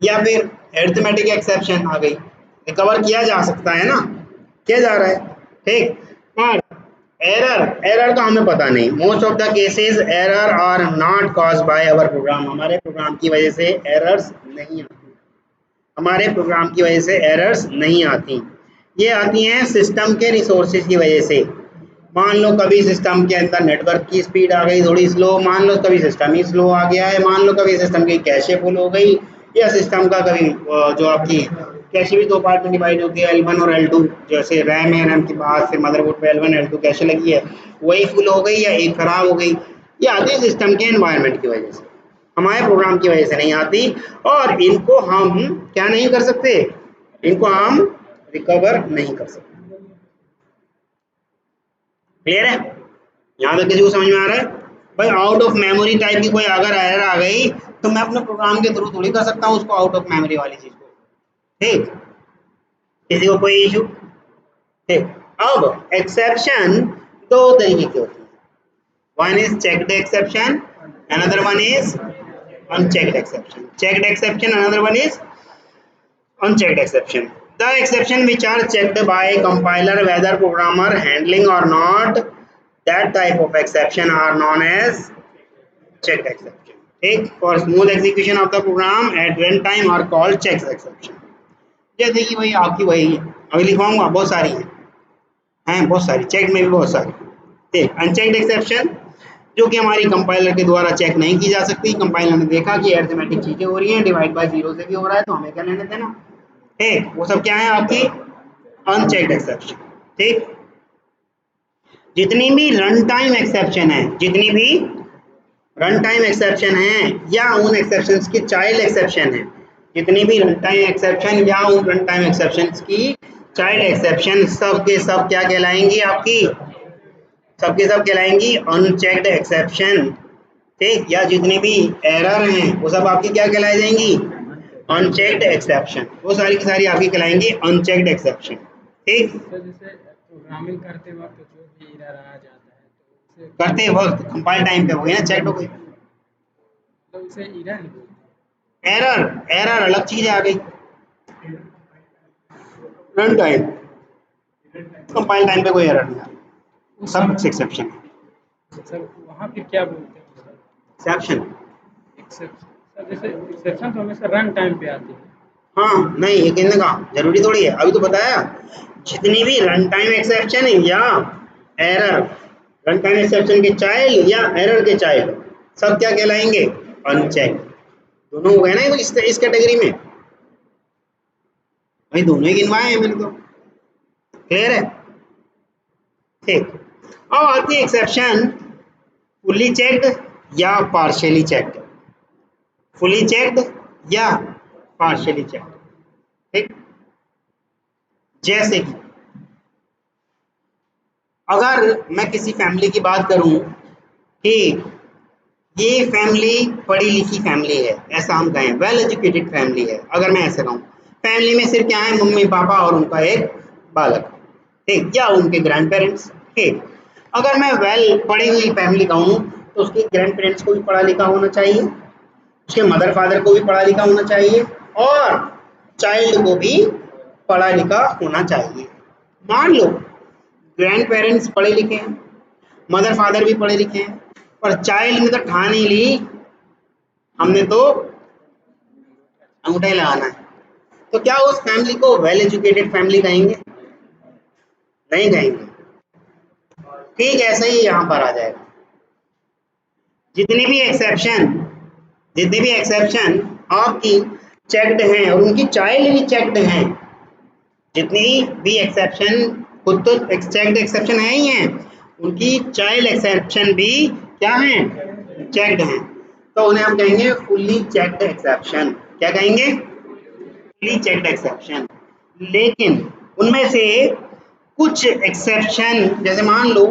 Speaker 1: या फिर अरिथमेटिक एक्सेप्शन आ गई, रिकवर किया जा सकता है ना, किया जा रहा है। ठीक, और एरर का हमें पता नहीं। Most of the cases error are not caused by our program. हमारे प्रोग्राम की वजह से एरर्स नहीं आती, हमारे प्रोग्राम की वजह से एरर्स नहीं आती, ये आती हैं सिस्टम के रिसोर्सेज की वजह से। मान लो कभी सिस्टम के अंदर नेटवर्क की स्पीड आ गई थोड़ी स्लो, मान लो कभी सिस्टम ही स्लो आ गया है, मान लो कभी सिस्टम की कैशे फुल हो गई, या सिस्टम का कभी जो आपकी कैशे भी दो पार्ट में डिवाइड होती है, L1 और L2, जैसे रैम है, रैम के बाद फिर मदरबोर्ड पे L1 L2 कैशे लगी है, वही फुल हो गई या एक खराब हो गई, ये आती है सिस्टम के एनवायरनमेंट की वजह से, हमारे प्रोग्राम की वजह से नहीं आती। और इनको हम क्या नहीं कर सकते, इनको हम रिकवर नहीं कर सकते। क्लियर है? यहाँ तक किसी को समझ में आ रहा है? भाई आउट ऑफ मेमोरी टाइप की कोई अगर एरर आ गई तो मैं अपने प्रोग्राम के थ्रू थोड़ी कर सकता हूँ उसको, आउट ऑफ मेमोरी वाली चीज को। ठीक, किसी को कोई इशू? ठीक, अब एक्सेप्शन दो तरीके की होती है, one is checked exception, another one is unchecked exception. Checked exception, another one is unchecked exception. The exception which are checked by compiler whether programmer handling or not, that type of exception are known as checked exception. ठीक, for smooth execution of the program at runtime are called checked exception. जैसे कि भाई आपकी वही अभी लिखवाऊंगा, बहुत सारी हैं बहुत सारी, चेक में भी बहुत सारी। ठीक, अनचेक्ड एक्सेप्शन जो कि हमारी कंपाइलर के द्वारा चेक नहीं की जा सकती, कंपाइलर ने देखा कि अरिथमेटिक चीजें हो रही हैं, डिवाइड बाय जीरो से भी हो रहा है तो हमें क्या लेने देना। ठीक, वो सब क्या है आपकी अनचेक्ड एक्सेप्शन। ठीक, जितनी भी रन टाइम एक्सेप्शन है, जितनी भी रन टाइम एक्सेप्शन है या उन एक्सेप्शंस की चाइल्ड एक्सेप्शन है, जितनी भी रन टाइम एक्सेप्शन या उन रन टाइम एक्सेप्शंस की चाइल्ड एक्सेप्शन, सब के सब क्या कहलाएंगी आपकी, सबके सब कहलाएंगी अनचेक्ड एक्सेप्शन। ठीक, या जितनी भी एरर हैं वो सब आपकी क्या कहलाई जाएंगी, अनचेक्ड एक्सेप्शन, वो सारी की सारी आपकी कहलाएंगी अनचेक्ड एक्सेप्शन। ठीक,
Speaker 2: तो जैसे प्रोग्रामिंग करते वक्त जो भी एरर आ जाता है तो उसे
Speaker 1: करते वक्त कंपाइल टाइम पे हो गई ना, चेक हो गई,
Speaker 2: तो उसे एरर नहीं बोलते।
Speaker 1: एरर अलग चीज आ गई, रन टाइम कंपाइल टाइम पे कोई एरर नहीं आ, सब एक्सेप्शन है।
Speaker 2: सर वहाँ पे क्या बोलते हैं
Speaker 1: एक्सेप्शन,
Speaker 2: एक्सेप्शन? सर जैसे एक्सेप्शन तो हमेशा रन टाइम पे आती है।
Speaker 1: हाँ नहीं, ये कहने का जरूरी थोड़ी है, अभी तो बताया जितनी भी रन टाइम एक्सेप्शन या एरर, रन टाइम एक्सेप्शन के चाइल्ड या एरर के चाइल्ड सब क्या कहलाएंगे, अनचेक। दोनों हो गए ना इस कैटेगरी में, भाई दोनों ही गिनवाए हैं मैंने तो। क्लियर है? ठीक, अब आती है एक्सेप्शन फुली चेक्ड या पार्शियली चेक्ड, फुली चेक्ड या पार्शियली चेक्ड। ठीक, जैसे कि अगर मैं किसी फैमिली की बात करूं कि ये फैमिली पढ़ी लिखी फैमिली है, ऐसा हम कहें वेल एजुकेटेड फैमिली है, अगर मैं ऐसे कहूँ फैमिली में सिर्फ क्या है, मम्मी पापा और उनका एक बालक, ठीक, या उनके ग्रैंड पेरेंट्स। ठीक, अगर मैं वेल पढ़ी हुई फैमिली कहूँ तो उसके ग्रैंड पेरेंट्स को भी पढ़ा लिखा होना चाहिए, उसके मदर फादर को भी पढ़ा लिखा होना चाहिए और चाइल्ड को भी पढ़ा लिखा होना चाहिए। मान लो ग्रैंड पेरेंट्स पढ़े लिखे हैं, मदर फादर भी पढ़े लिखे हैं, पर चाइल्ड ने तो ठान ही ली हमने तो अंगूठा ही लगाना है। तो क्या उस फैमिली को वेल एजुकेटेड फैमिली कहेंगे? नहीं कहेंगे। ठीक ऐसे ही यहाँ पर आ जाएगा। जितने भी एक्सेप्शन आपकी चेक्ड हैं और उनकी चाइल्ड भी चेक्ड हैं, जितनी भी एक्सेप्शन खुद तो चेक्ड एक्सेप्शन है ही हैं, उनकी चाइल्ड एक्सेप्शन भी क्या हैं? चेक्ड हैं। तो उन्हें हम कहेंगे फुल्ली चेक्ड एक्सेप्शन। क्या कहेंगे? Fully checked exception. लेकिन उनमें से कुछ एक्सेप्शन, जैसे मान लो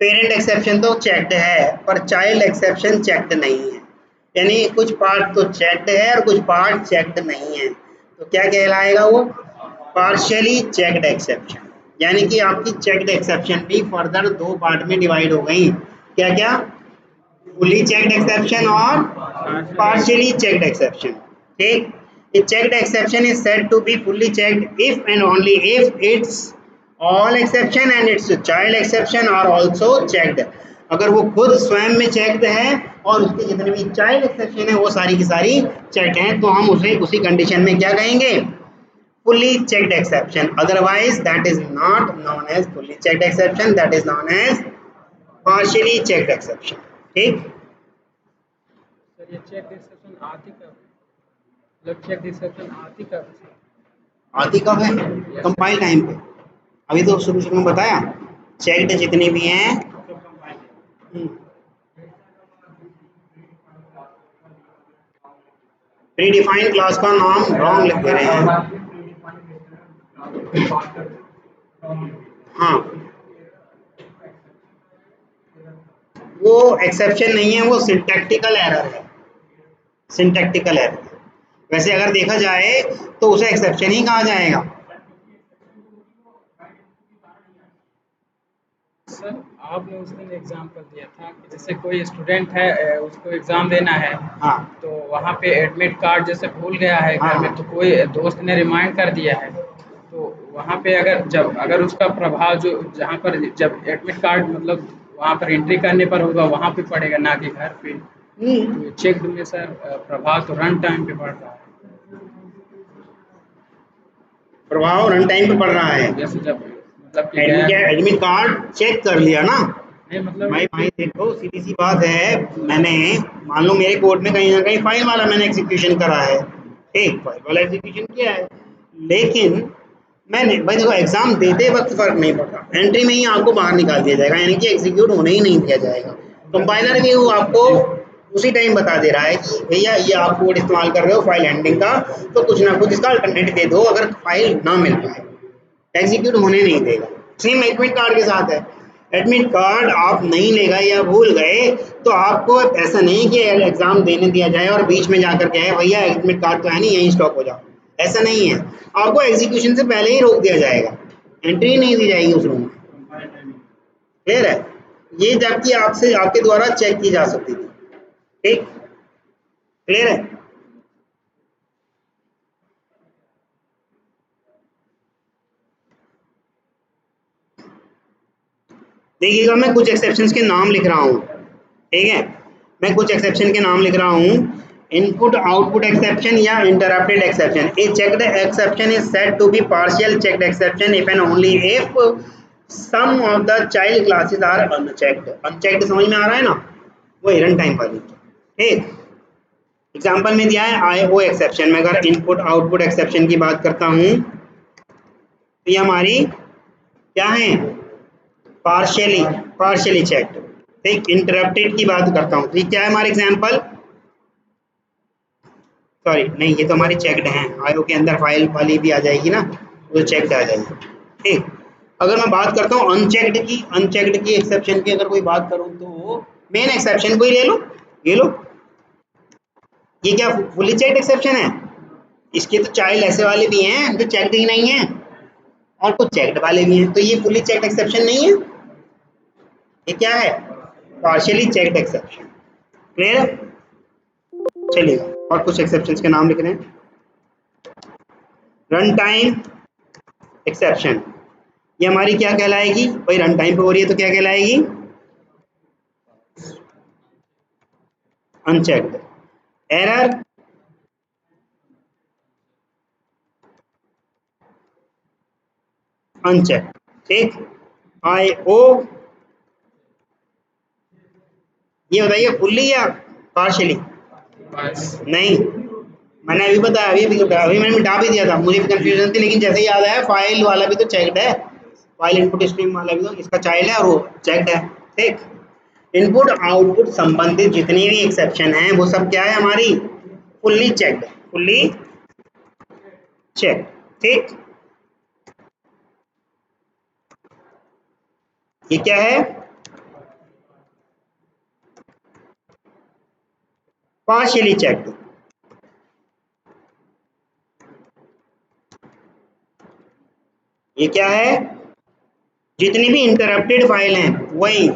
Speaker 1: पेरेंट एक्सेप्शन तो चेक्ड है पर चाइल्ड एक्सेप्शन चेक्ड नहीं है, यानी कुछ पार्ट तो चेक्ड है और कुछ पार्ट चेक्ड नहीं है, तो क्या कहलाएगा वो? Partially checked exception. यानी कि आपकी चेक्ड एक्सेप्शन भी फर्दर दो पार्ट में डिवाइड हो गई। क्या क्या? फुली चेक्ड एक्सेप्शन और partially checked exception। ठीक, a checked exception is said to be fully checked if and only if its all exception and its child exception are also checked। अगर वो खुद स्वयं में चेक्ड है और उसके जितने भी चाइल्ड एक्सेप्शन है वो सारी की सारी चेक्ड हैं, तो हम उसे उसी कंडीशन में क्या कहेंगे? fully checked exception। otherwise that is not known as fully checked exception, that is known as partially checked exception। ठीक,
Speaker 2: सर ये चेक एक्सेप्शन आती कब है? मतलब चेक एक्सेप्शन आती कब है?
Speaker 1: आती कब है? कंपाइल टाइम पे। अभी तो शुरू शुरू में बताया चेक्ड जितनी भी हैं। प्रीडिफाइंड क्लास का नाम रॉन्ग लिख दे रहे हैं। हाँ, वो एक्सेप्शन नहीं है, वो सिंटैक्टिकल एरर है। Syntactical error. वैसे अगर देखा जाए तो उसे एक्सेप्शन ही कहा जाएगा।
Speaker 2: सर आपने उस दिन एग्जाम्पल दिया था कि जैसे कोई स्टूडेंट है उसको एग्जाम देना है,
Speaker 1: हाँ
Speaker 2: तो वहाँ पे एडमिट कार्ड जैसे भूल गया है घर में,
Speaker 1: हाँ।
Speaker 2: तो कोई दोस्त ने रिमाइंड कर दिया है, तो वहाँ पे अगर उसका प्रभाव जो जहाँ पर जब एडमिट कार्ड मतलब वहाँ पर एंट्री करने पर होगा वहाँ पे पड़ेगा, ना कि घर पे। तो चेक में सर प्रभाव तो रन टाइम पे पड़ रहा है।
Speaker 1: प्रभाव रन टाइम पे पड़ रहा है।
Speaker 2: जैसे जब मतलब कि गया
Speaker 1: एडमिट कार्ड चेक कर लिया ना
Speaker 2: नहीं, मतलब
Speaker 1: भाई देखो सीधी सी बात है, मैंने मान लो मेरे कोर्ट में कहीं ना कहीं फाइल वाला मैंने एग्जीक्यूशन करा है, ठीक, फाइल वाला एग्जीक्यूशन किया है, लेकिन मैंने भाई देखो एग्जाम देते वक्त फर्क नहीं पड़ता, एंट्री में ही आपको बाहर निकाल दिया जाएगा, यानी कि एग्जीक्यूट होने ही नहीं दिया जाएगा। कंपाइलर भी वो आपको उसी टाइम बता दे रहा है कि भैया ये आप कोड इस्तेमाल कर रहे हो फाइल हैंडलिंग का, तो कुछ ना कुछ इसका अल्टरनेटिव दे दो अगर फाइल ना मिल पाए, एग्जीक्यूट होने नहीं देगा। सेम एडमिट कार्ड के साथ है, एडमिट कार्ड आप नहीं ले गए या भूल गए तो आपको ऐसा नहीं कि एग्जाम देने दिया जाए और बीच में जाकर के भैया एडमिट कार्ड तो है नहीं यहीं स्टॉप हो जाओ, ऐसा नहीं है, आपको एग्जीक्यूशन से पहले ही रोक दिया जाएगा, एंट्री नहीं दी जाएगी उस रूम में। क्लियर है? ये जबकि आपसे आपके द्वारा चेक की जा सकती थी। ठीक, क्लियर है? देखिएगा मैं कुछ एक्सेप्शंस के नाम लिख रहा हूँ, ठीक है, मैं कुछ एक्सेप्शन के नाम लिख रहा हूँ। इनपुट आउटपुट एक्सेप्शन या interrupted exception. A checked exception is said to be partial checked exception if and only if some of the child classes are unchecked. Unchecked समझ में आ रहा है ना, वो रन टाइम वाली। ठीक, एग्जाम्पल में दिया है आई ओ एक्सेप्शन। मैं अगर इनपुट आउटपुट एक्सेप्शन की बात करता हूँ तो ये हमारी क्या है? Partially checked. ठीक, इंटरप्टेड की बात करता हूँ तो ये क्या है हमारा एग्जाम्पल? सॉरी नहीं, ये तो हमारी चेक्ड है, आईओ के अंदर फाइल वाली भी आ जाएगी ना, वो चेक्ड आ जाएगी। ठीक, अगर मैं बात करता हूँ अनचेक्ड की एक्सेप्शन की अगर कोई बात करूँ तो मेन एक्सेप्शन को ही ले लो, ये लो, ये क्या फुली चेक्ड एक्सेप्शन है? इसके तो चाइल्ड ऐसे वाले भी हैं जो चेक्ड ही नहीं है और कुछ चेक्ड वाले भी हैं, तो ये फुली चेक्ड एक्सेप्शन नहीं है, ये क्या है? Partially checked exception. क्लियर है? चलिए और कुछ एक्सेप्शंस के नाम लिख रहे हैं। रन टाइम एक्सेप्शन, ये हमारी क्या कहलाएगी भाई? रन टाइम पे हो रही है तो क्या कहलाएगी? अनचेक्ड। एरर अनचेक, ठीक। IO ये बताइए फुल्ली या पार्शियली?
Speaker 2: बस
Speaker 1: नहीं, मैंने अभी बताया, अभी मैंने मिटा भी दिया था, मुझे भी कंफ्यूजन थी, लेकिन जैसे याद आया फाइल वाला भी तो चेक्ड है, फाइल इनपुट स्ट्रीम वाला भी तो इसका चाइल्ड है और वो चेक्ड है, ठीक। इनपुट आउटपुट संबंधित जितनी भी एक्सेप्शन है वो सब क्या है हमारी फुल्ली चेक्ड, फुल्ली चेक, ठीक। ये क्या है? Partially checked. ये क्या है? जितनी भी इंटरप्टेड फाइल हैं वही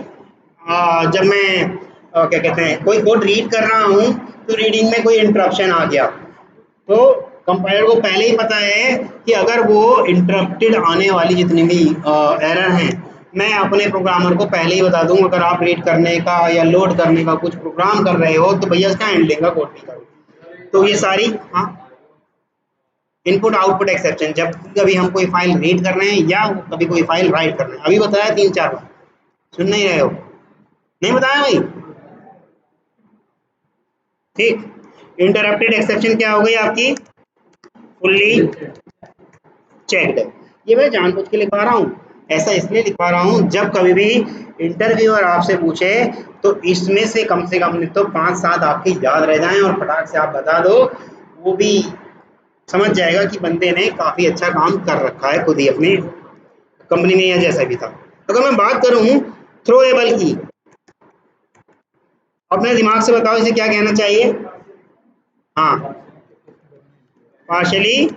Speaker 1: जब मैं क्या कहते हैं कोई कोड रीड कर रहा हूँ तो रीडिंग में कोई इंटरप्शन आ गया तो कंपाइलर को पहले ही पता है कि अगर वो इंटरप्टेड आने वाली जितनी भी एरर हैं मैं अपने प्रोग्रामर को पहले ही बता दूँ, अगर आप रीड करने का या लोड करने का कुछ प्रोग्राम कर रहे हो तो भैया इसका हैंडलिंग का कोड नहीं करो। तो ये सारी हाँ इनपुट आउटपुट एक्सेप्शन जब कभी हम कोई फाइल रीड कर रहे हैं या कभी कोई फाइल राइट कर रहे हैं, अभी बताया 3-4 बार, सुन नहीं रहे हो? नहीं बताया भाई, ठीक। इंटरप्टेड एक्सेप्शन क्या हो गई आपकी फुल्ली चेक्ड। ये मैं जानबूझ के लिखवा रहा हूँ, ऐसा इसलिए लिखवा रहा हूँ जब कभी भी इंटरव्यूअर आपसे पूछे तो इसमें से कम नहीं तो 5-7 आपके याद रह जाएं और फटाक से आप बता दो, वो भी समझ जाएगा कि बंदे ने काफ़ी अच्छा काम कर रखा है खुद ही अपनी कंपनी में या जैसा भी था। अगर मैं बात करूँ थ्रोएबल की, अपने दिमाग से बताओ इसे क्या कहना चाहिए? हाँ पार्शली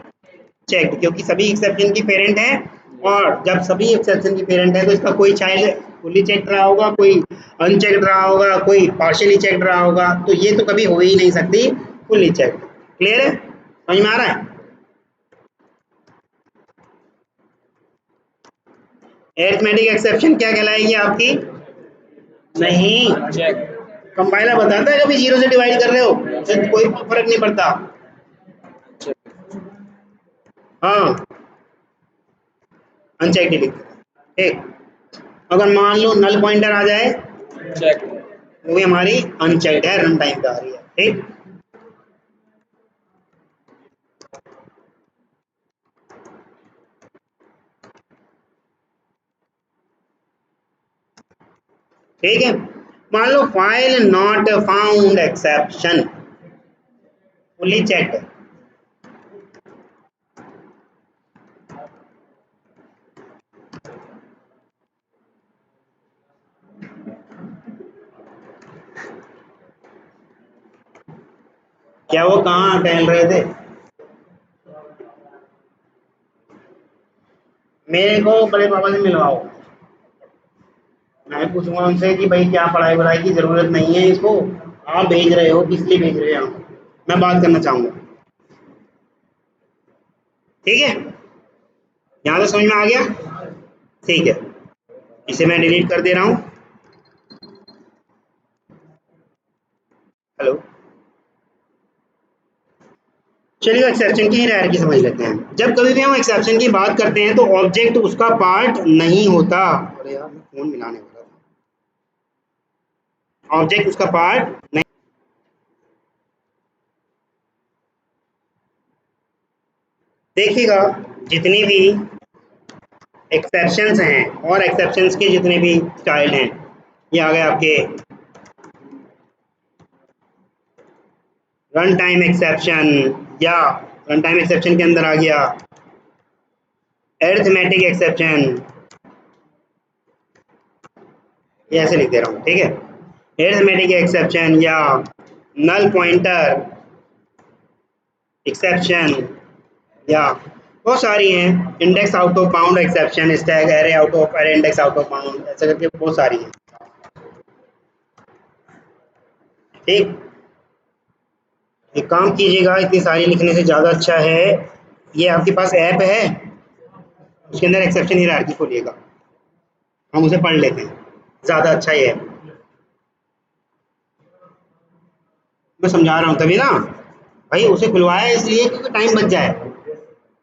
Speaker 1: चेक्ड, क्योंकि सभी एक्सेप्शन की पेरेंट है और जब सभी एक्सेप्शन की पेरेंट है तो इसका कोई चाइल्ड फुल्ली चेक्ड रहा होगा, कोई अनचेक्ड रहा होगा, कोई पार्शियली चेक्ड रहा होगा, तो ये तो कभी हो ही नहीं सकती फुल्ली चेक्ड। क्लियर है? समझ में आ रहा है? एरिथमेटिक एक्सेप्शन क्या कहलाएगी आपकी? नहीं,
Speaker 2: चेक
Speaker 1: कंपाइलर बताता है कभी 0 से डिवाइड कर रहे हो तो कोई फर्क नहीं पड़ता। हाँ अनचेक्ड लिख, ठीक। अगर मान लो नल पॉइंटर आ जाए
Speaker 2: चेक
Speaker 1: वो भी हमारी अनचेक्ड है, रन टाइम पे आ रही है, ठीक। ठीक है, मान लो file not found exception fully checked, क्या वो कहाँ टहल रहे थे? मेरे को बड़े पापा से मिलवाओ, मैं पूछूंगा उनसे कि भाई क्या पढ़ाई वढ़ाई की जरूरत नहीं है इसको, आप भेज रहे हो किस लिए भेज रहे हो, मैं बात करना चाहूंगा, ठीक है। यहाँ तो समझ में आ गया, ठीक है। इसे मैं डिलीट कर दे रहा हूँ। हेलो, चलिए एक्सेप्शन की हायरार्की समझ लेते हैं। जब कभी भी हम एक्सेप्शन की बात करते हैं तो ऑब्जेक्ट उसका पार्ट नहीं होता, अरे यार मैं फोन मिलाने वाला था, ऑब्जेक्ट उसका पार्ट नहीं। देखिएगा जितनी भी एक्सेप्शंस हैं और एक्सेप्शंस के जितने भी चाइल्ड हैं, ये आ गए आपके रन टाइम एक्सेप्शन, या रन टाइम एक्सेप्शन के अंदर आ गया अरिथमेटिक एक्सेप्शन, ये ऐसे लिख दे रहा हूँ, ठीक है। अरिथमेटिक एक्सेप्शन या नल पॉइंटर एक्सेप्शन, या बहुत सारी हैं, index out of bound exception, stack array out of array index out of bound, ऐसे करके बहुत सारी हैं, ठीक। एक काम कीजिएगा, इतनी सारी लिखने से ज़्यादा अच्छा है ये आपके पास ऐप है उसके अंदर एक्सेप्शन हायरार्की खोलिएगा, हम उसे पढ़ लेते हैं, ज़्यादा अच्छा ये है। मैं समझा रहा हूँ तभी ना भाई, उसे खुलवाया इसलिए क्योंकि टाइम बच जाए,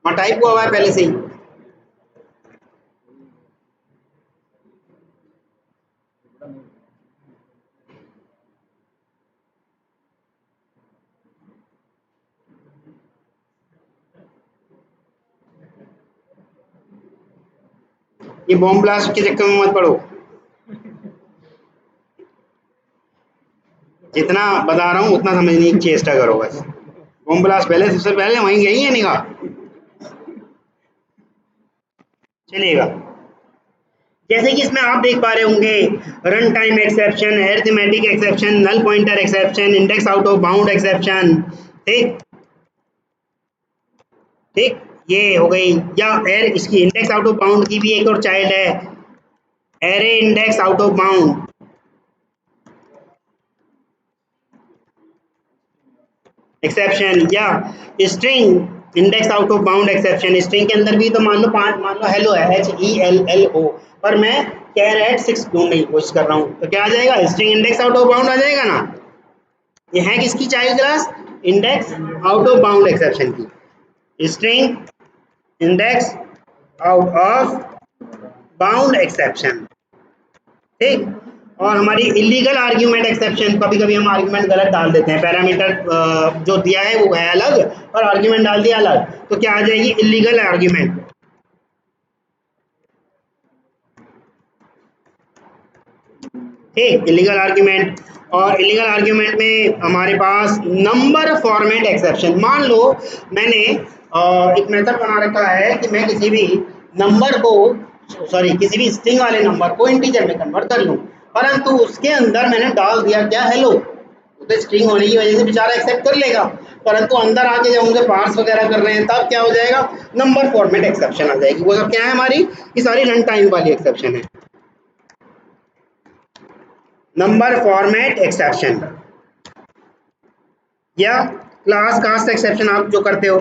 Speaker 1: वहाँ टाइप हुआ है पहले से ही। ये बॉम्ब ब्लास्ट के चक्कर में मत पड़ो, जितना बता रहा हूँ उतना समझने की चेष्टा करो बस। बॉम्ब ब्लास्ट पहले, सबसे पहले वहीं गई है निगाह। चलिएगा, जैसे कि इसमें आप देख पा रहे होंगे, run time exception, arithmetic exception, null pointer exception, index out of bound exception. ठीक ठीक, ये हो गई। या एर इसकी इंडेक्स आउट ऑफ बाउंड की भी एक और चाइल्ड है, array index out of bound exception, या string index out of bound exception. String के अंदर भी तो मान लो हेलो है, HELLO, पर मैं कैरेट 6 ढूंढने की कोशिश कर रहा हूँ, तो क्या आ जाएगा? String index out of bound आ जाएगा ना। ये है किसकी child class? Index out of bound exception की, string index out of bound exception. ठीक, और हमारी इलीगल आर्ग्यूमेंट एक्सेप्शन, कभी कभी हम आर्ग्यूमेंट गलत डाल देते हैं, पैरामीटर जो दिया है वो है अलग और आर्ग्यूमेंट डाल दिया अलग, तो क्या आ जाएगी? Illegal argument. ठीक, इलीगल आर्ग्यूमेंट। और इलीगल आर्ग्यूमेंट में हमारे पास नंबर फॉर्मेट एक्सेप्शन। मान लो मैंने एक मेथड बना रखा है कि मैं किसी भी नंबर को, सॉरी किसी भी स्ट्रिंग वाले नंबर को इंटीजर में कन्वर्ट कर लूं, परंतु उसके अंदर मैंने डाल दिया क्या? हेलो। तो स्ट्रिंग होने की वजह से बेचारा एक्सेप्ट कर लेगा, परंतु अंदर आके जब उनसे पार्स वगैरह कर रहे हैं तब क्या हो जाएगा? नंबर फॉर्मेट एक्सेप्शन आ जाएगी। वो सब क्या है? हमारी ये सारी रन टाइम वाली एक्सेप्शन है। नंबर फॉर्मेट एक्सेप्शन या क्लास कास्ट एक्सेप्शन आप जो करते हो,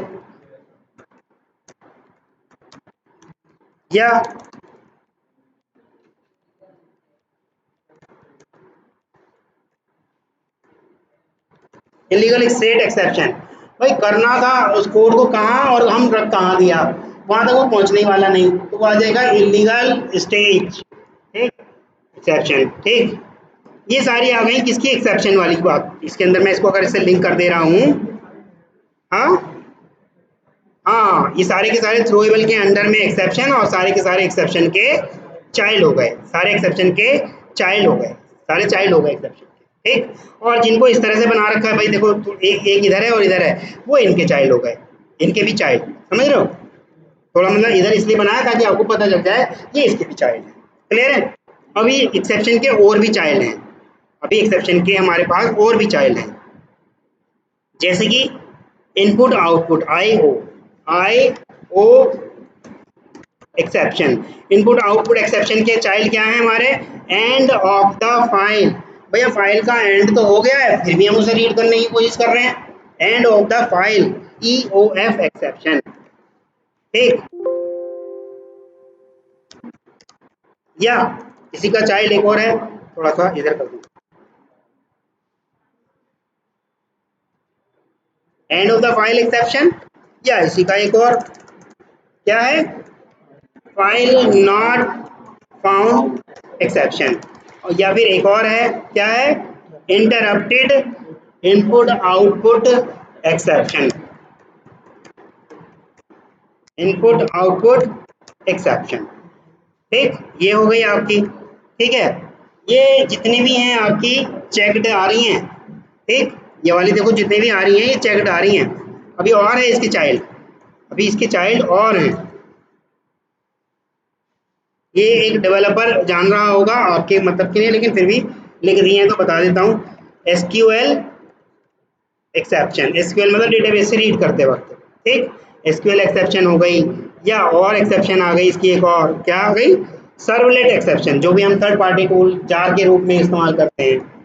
Speaker 1: या इलीगल स्टेट एक्सेप्शन। भाई करना था उस कोड को कहाँ और हम रख कहाँ दिया, वहां तक वो पहुंचने वाला नहीं, तो वो आ जाएगा इलीगल स्टेट। ठीक, एक्सेप्शन। ठीक, ये सारी आ गई किसकी? एक्सेप्शन वाली बात। इसके अंदर मैं इसको अगर इससे लिंक कर दे रहा हूँ, हाँ हाँ, ये सारे के सारे थ्रोएबल के अंडर में एक्सेप्शन, और सारे के सारे एक्सेप्शन के चाइल्ड हो गए, सारे एक्सेप्शन के चाइल्ड हो गए, सारे चाइल्ड हो गए एक्सेप्शन के। ठीक, और जिनको इस तरह से बना रखा है भाई, देखो एक इधर है और इधर है, वो इनके चाइल्ड हो गए, इनके भी चाइल्ड। समझ रहे हो? थोड़ा मतलब इधर इसलिए बनाया ताकि आपको पता चल जाए ये इसके भी चाइल्ड है। क्लियर है? अभी एक्सेप्शन के और भी चाइल्ड हैं, अभी एक्सेप्शन के हमारे पास और भी चाइल्ड हैं, जैसे कि input output, I/O exception. Input output exception के चाइल्ड क्या है हमारे? End of the file. भैया फाइल का एंड तो हो गया है, फिर भी हम उसे रीड करने की कोशिश कर रहे हैं, end of the file, EOF exception. ठीक, या इसी का चाइल्ड एक और है, थोड़ा सा इधर कर दूं, end of the file exception, या इसी का एक और क्या है? File not found exception. और या फिर एक और है, क्या है? Interrupted input output exception, input output exception. ठीक, ये हो गई आपकी। ठीक है, ये जितनी भी हैं आपकी चेक्ड आ रही हैं। ठीक, ये वाली देखो जितनी भी आ रही हैं ये चेक्ड आ रही हैं। अभी और है इसके चाइल्ड, अभी इसके चाइल्ड और हैं। ये एक डेवलपर जान रहा होगा आपके मतलब के लिए, लेकिन फिर भी लिख दिए हैं तो बता देता हूँ। SQL एक्सेप्शन, SQL मतलब डेटाबेस से रीड करते वक्त। ठीक, SQL एक्सेप्शन हो गई, या और एक्सेप्शन आ गई इसकी एक और, क्या आ गई? सर्वलेट एक्सेप्शन, जो भी हम थर्ड पार्टी टूल जार के रूप में इस्तेमाल करते हैं।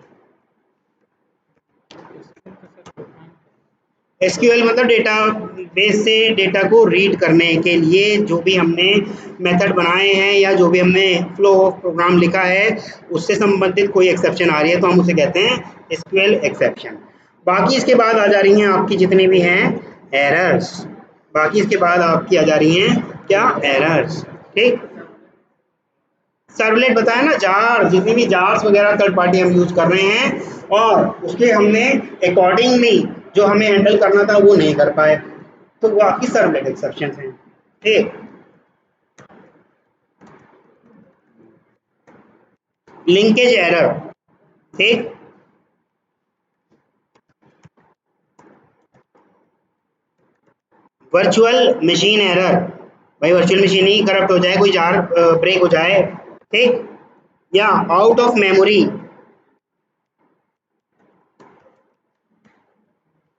Speaker 1: SQL मतलब डेटा बेस से डेटा को रीड करने के लिए जो भी हमने मेथड बनाए हैं या जो भी हमने फ्लो ऑफ प्रोग्राम लिखा है उससे संबंधित कोई एक्सेप्शन आ रही है तो हम उसे कहते हैं SQL एक्सेप्शन। बाकी इसके बाद आ जा रही हैं आपकी जितनी भी हैं एरर्स, बाकी इसके बाद आपकी आ जा रही हैं क्या एरर्स। ठीक, सर्वलेट बताया ना, जार, जितनी भी जार्स वगैरह थर्ड पार्टी हम यूज कर रहे हैं और उसके हमने अकॉर्डिंगली जो हमें हैंडल करना था वो नहीं कर पाए, तो वो आपकी सर्वलेट एक्सेप्शन हैं। ठीक, लिंकेज एरर। ठीक, वर्चुअल मशीन एरर, भाई वर्चुअल मशीन ही करप्ट हो जाए, कोई जार ब्रेक हो जाए। ठीक, या आउट ऑफ मेमोरी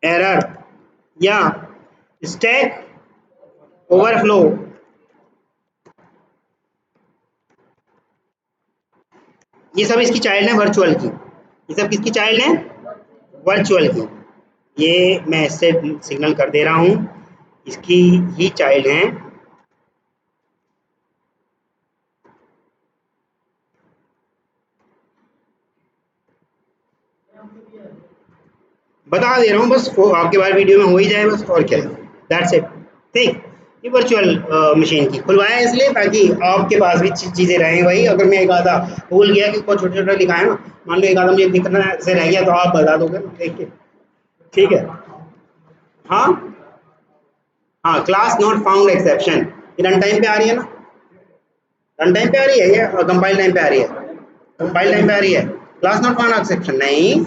Speaker 1: एरर, या स्टैक ओवरफ्लो। ये सब इसकी चाइल्ड है वर्चुअल की, ये सब किसकी चाइल्ड है वर्चुअल की। ये मैं इससे सिग्नल कर दे रहा हूँ, इसकी ही चाइल्ड हैं। बता दे रहा हूँ बस, वो आपके बारे वीडियो में हो ही जाए बस, और क्या है, दैट्स इट। ठीक, ये वर्चुअल मशीन की खुलवाया है इसलिए ताकि आपके पास भी चीज़ें रहें। वही अगर मैं एक आधा भूल गया कि कुछ छोटा छोटा लिखा है ना, मान लो एक आधा मुझे दिखना से रह गया तो आप बता दोगे ना देख के। ठीक है, हाँ हाँ, क्लास नॉट फाउंड एक्सेप्शन, ये रन टाइम पे आ रही है ना, रन टाइम पे आ रही है या कंपाइल टाइम पे आ रही है, कंपाइल टाइम पे आ रही है। क्लास नॉट फाउंड एक्सेप्शन नहीं,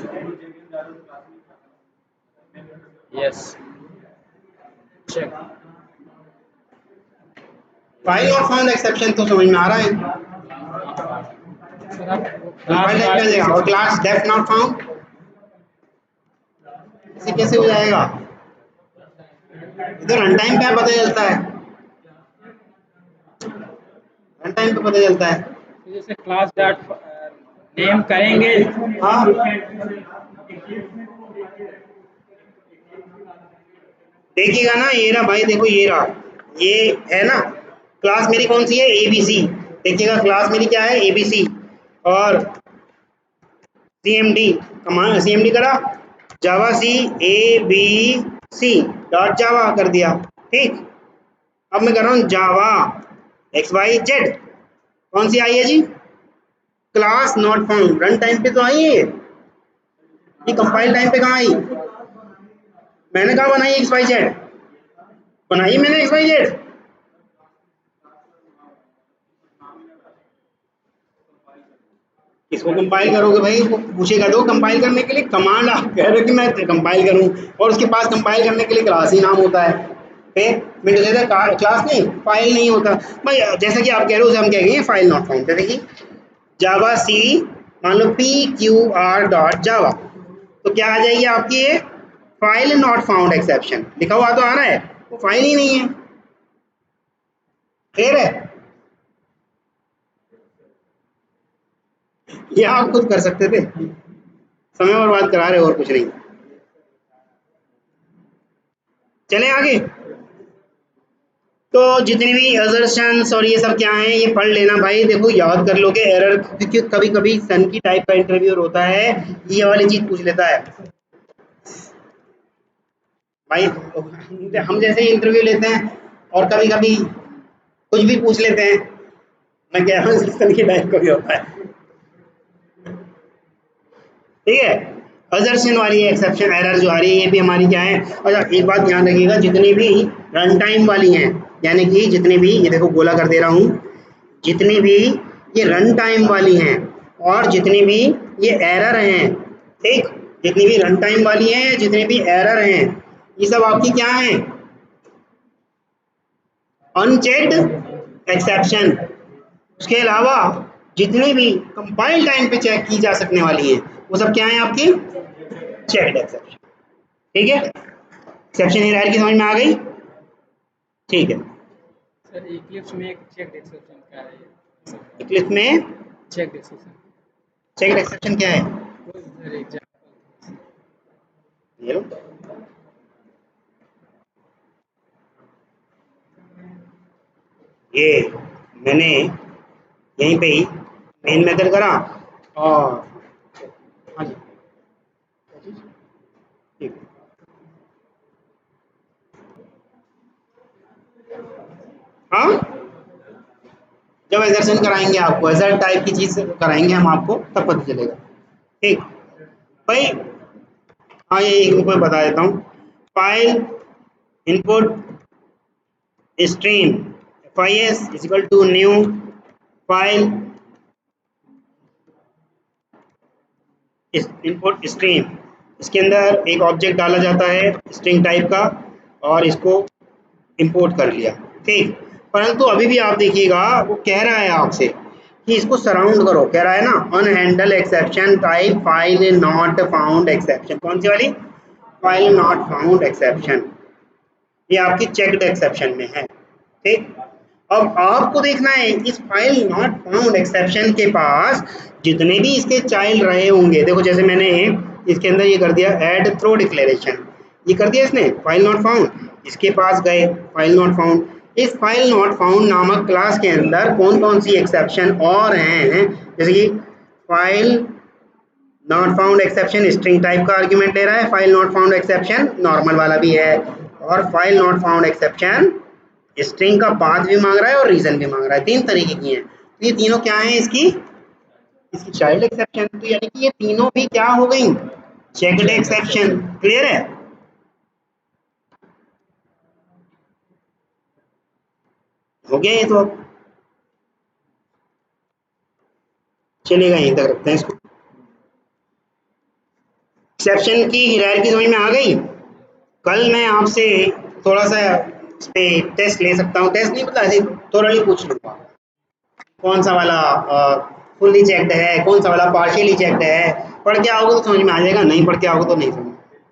Speaker 2: yes check.
Speaker 1: File not found exception तो समझ में आ रहा है,
Speaker 2: सर आप
Speaker 1: कंपाइल टाइम पे आ जाएगा। और क्लास डेफ नॉट फाउंड इसे कैसे हो जाएगा, इधर रन टाइम पे पता चलता है, रन टाइम पे पता चलता है।
Speaker 2: जैसे क्लास डॉट नेम करेंगे।
Speaker 1: हाँ, देखिएगा ना, ये रहा भाई, देखो ये रहा, ये है ना क्लास मेरी कौन सी है एबीसी, देखिएगा क्लास मेरी क्या है एबीसी, और सीएमडी कमांड, सीएमडी करा जावा सी ए बी सी डॉट जावा कर दिया। ठीक, अब मैं कर रहा हूँ जावा एक्स वाई जेड, कौन सी आई है जी, class not found, run time पे तो आई है ये कंपाइल टाइम पे कहाँ आई, मैंने कहा बनाई एक्स वाई जेड, बनाई मैंने एक्स वाई जेड। इसको कंपाइल करोगे भाई, वो पूछेगा तो कंपाइल करने के लिए कमांड, आप कह रहे हो कि मैं कंपाइल करूं और उसके पास कंपाइल करने के लिए क्लास ही नाम होता है, फिर विंडोज से क्लास नहीं फाइल नहीं होता भाई, जैसा कि आप कह रहे हो उसे हम कह गए फाइल नॉट फाउंड। देखिए जावा सी मान लो PQR डॉट जावा, तो क्या आ जाएगी आपकी ये फाइल नॉट फाउंड एक्सेप्शन, लिखा हुआ तो आ रहा है, वो फाइल ही नहीं है। क्लियर है, ये आप खुद कर सकते थे, समय बर्बाद करा रहे हो और कुछ नहीं। चलें आगे, तो जितने भी असर्शंस और ये सब क्या हैं ये पढ़ लेना भाई, देखो याद कर लोगे एरर, क्योंकि कभी कभी सन की टाइप का इंटरव्यूअर होता है ये वाली चीज पूछ लेता है भाई, हम जैसे ही इंटरव्यू लेते हैं और कभी कभी कुछ भी पूछ लेते हैं, मैं कह रहा हूँ सन की टाइप का भी होता है। ठीक है, असर्शन वाली एक्सेप्शन एरर जो आ रही है ये भी हमारी क्या है। अच्छा एक बात ध्यान रखिएगा, जितनी भी रन टाइम वाली हैं, यानी कि जितनी भी, ये देखो गोला कर दे रहा हूँ, जितनी भी ये रन टाइम वाली हैं और जितनी भी ये एरर हैं, ठीक, जितनी भी रन टाइम वाली हैं, जितने भी एरर हैं, ये सब आपकी क्या हैं अनचेक्ड एक्सेप्शन। उसके अलावा जितनी भी कंपाइल टाइम पे चेक की जा सकने वाली हैं वो सब क्या है आपकी चेक्ड एक्सेप्शन। ठीक है, एक्सेप्शन एरर की समझ में आ गई। ठीक है,
Speaker 2: सर इक्लिप्स में एक चेक एक्सेप्शन क्या है,
Speaker 1: इक्लिप्स में
Speaker 2: चेक एक्सेप्शन
Speaker 1: चेक्ड एक्सेप्शन क्या है,
Speaker 2: सर एग्जांपल।
Speaker 1: ये लो, ये मैंने यहीं पे ही मेन मेथड करा और हाँ जी हाँ, जब एजर्शन कराएंगे आपको एजर टाइप की चीज कराएंगे हम आपको तब पता चलेगा। ठीक भाई। हाँ, ये एक मैं बता देता हूँ। File input stream FIS is equal to new file input stream. इसके अंदर एक ऑब्जेक्ट डाला जाता है स्ट्रिंग टाइप का और इसको इंपोर्ट कर लिया। ठीक, परंतु अभी भी आप देखिएगा वो कह रहा है आपसे कि इसको सराउंड करो, कह रहा है ना unhandled exception type file not found exception. कौन सी वाली? फाइल नॉट फाउंड एक्सेप्शन, ये आपकी चेक्ड एक्सेप्शन में है। ठीक, अब आपको देखना है इस फाइल नॉट फाउंड एक्सेप्शन के पास जितने भी इसके चाइल्ड रहे होंगे। देखो जैसे मैंने इसके अंदर ये कर दिया ऐड थ्रो डिक्लेरेशन, ये कर दिया इसने फाइल नॉट फाउंड, इसके पास गए फाइल नॉट फाउंड। इस फाइल नॉट फाउंड नामक क्लास के अंदर कौन कौन सी एक्सेप्शन और हैं, जैसे कि file not found exception string type का आर्ग्यूमेंट ले रहा है, file not found exception normal वाला भी है, और file not found exception string का पाथ भी मांग रहा है और रीजन भी मांग रहा है। तीन तरीके की हैं, तो ये तीनों क्या है इसकी चाइल्ड एक्सेप्शन। तो यानी कि ये तीनों भी क्या हो गई? Checked exception. क्लियर है? हो गया ये तो। अब चलेगा, यहीं तक रखते हैं इसको। एक्सेप्शन की हायरार्की समझ में आ गई। कल मैं आपसे थोड़ा सा इस पे टेस्ट ले सकता हूँ, टेस्ट नहीं मतलब ऐसे थोड़ा ही पूछ लूँगा कौन सा वाला फुल्ली चेक्ड है, कौन सा वाला पार्शियली चेक्ड है। पढ़ के आओगे तो समझ में आ जाएगा, नहीं पढ़ के आओगे तो नहीं समझ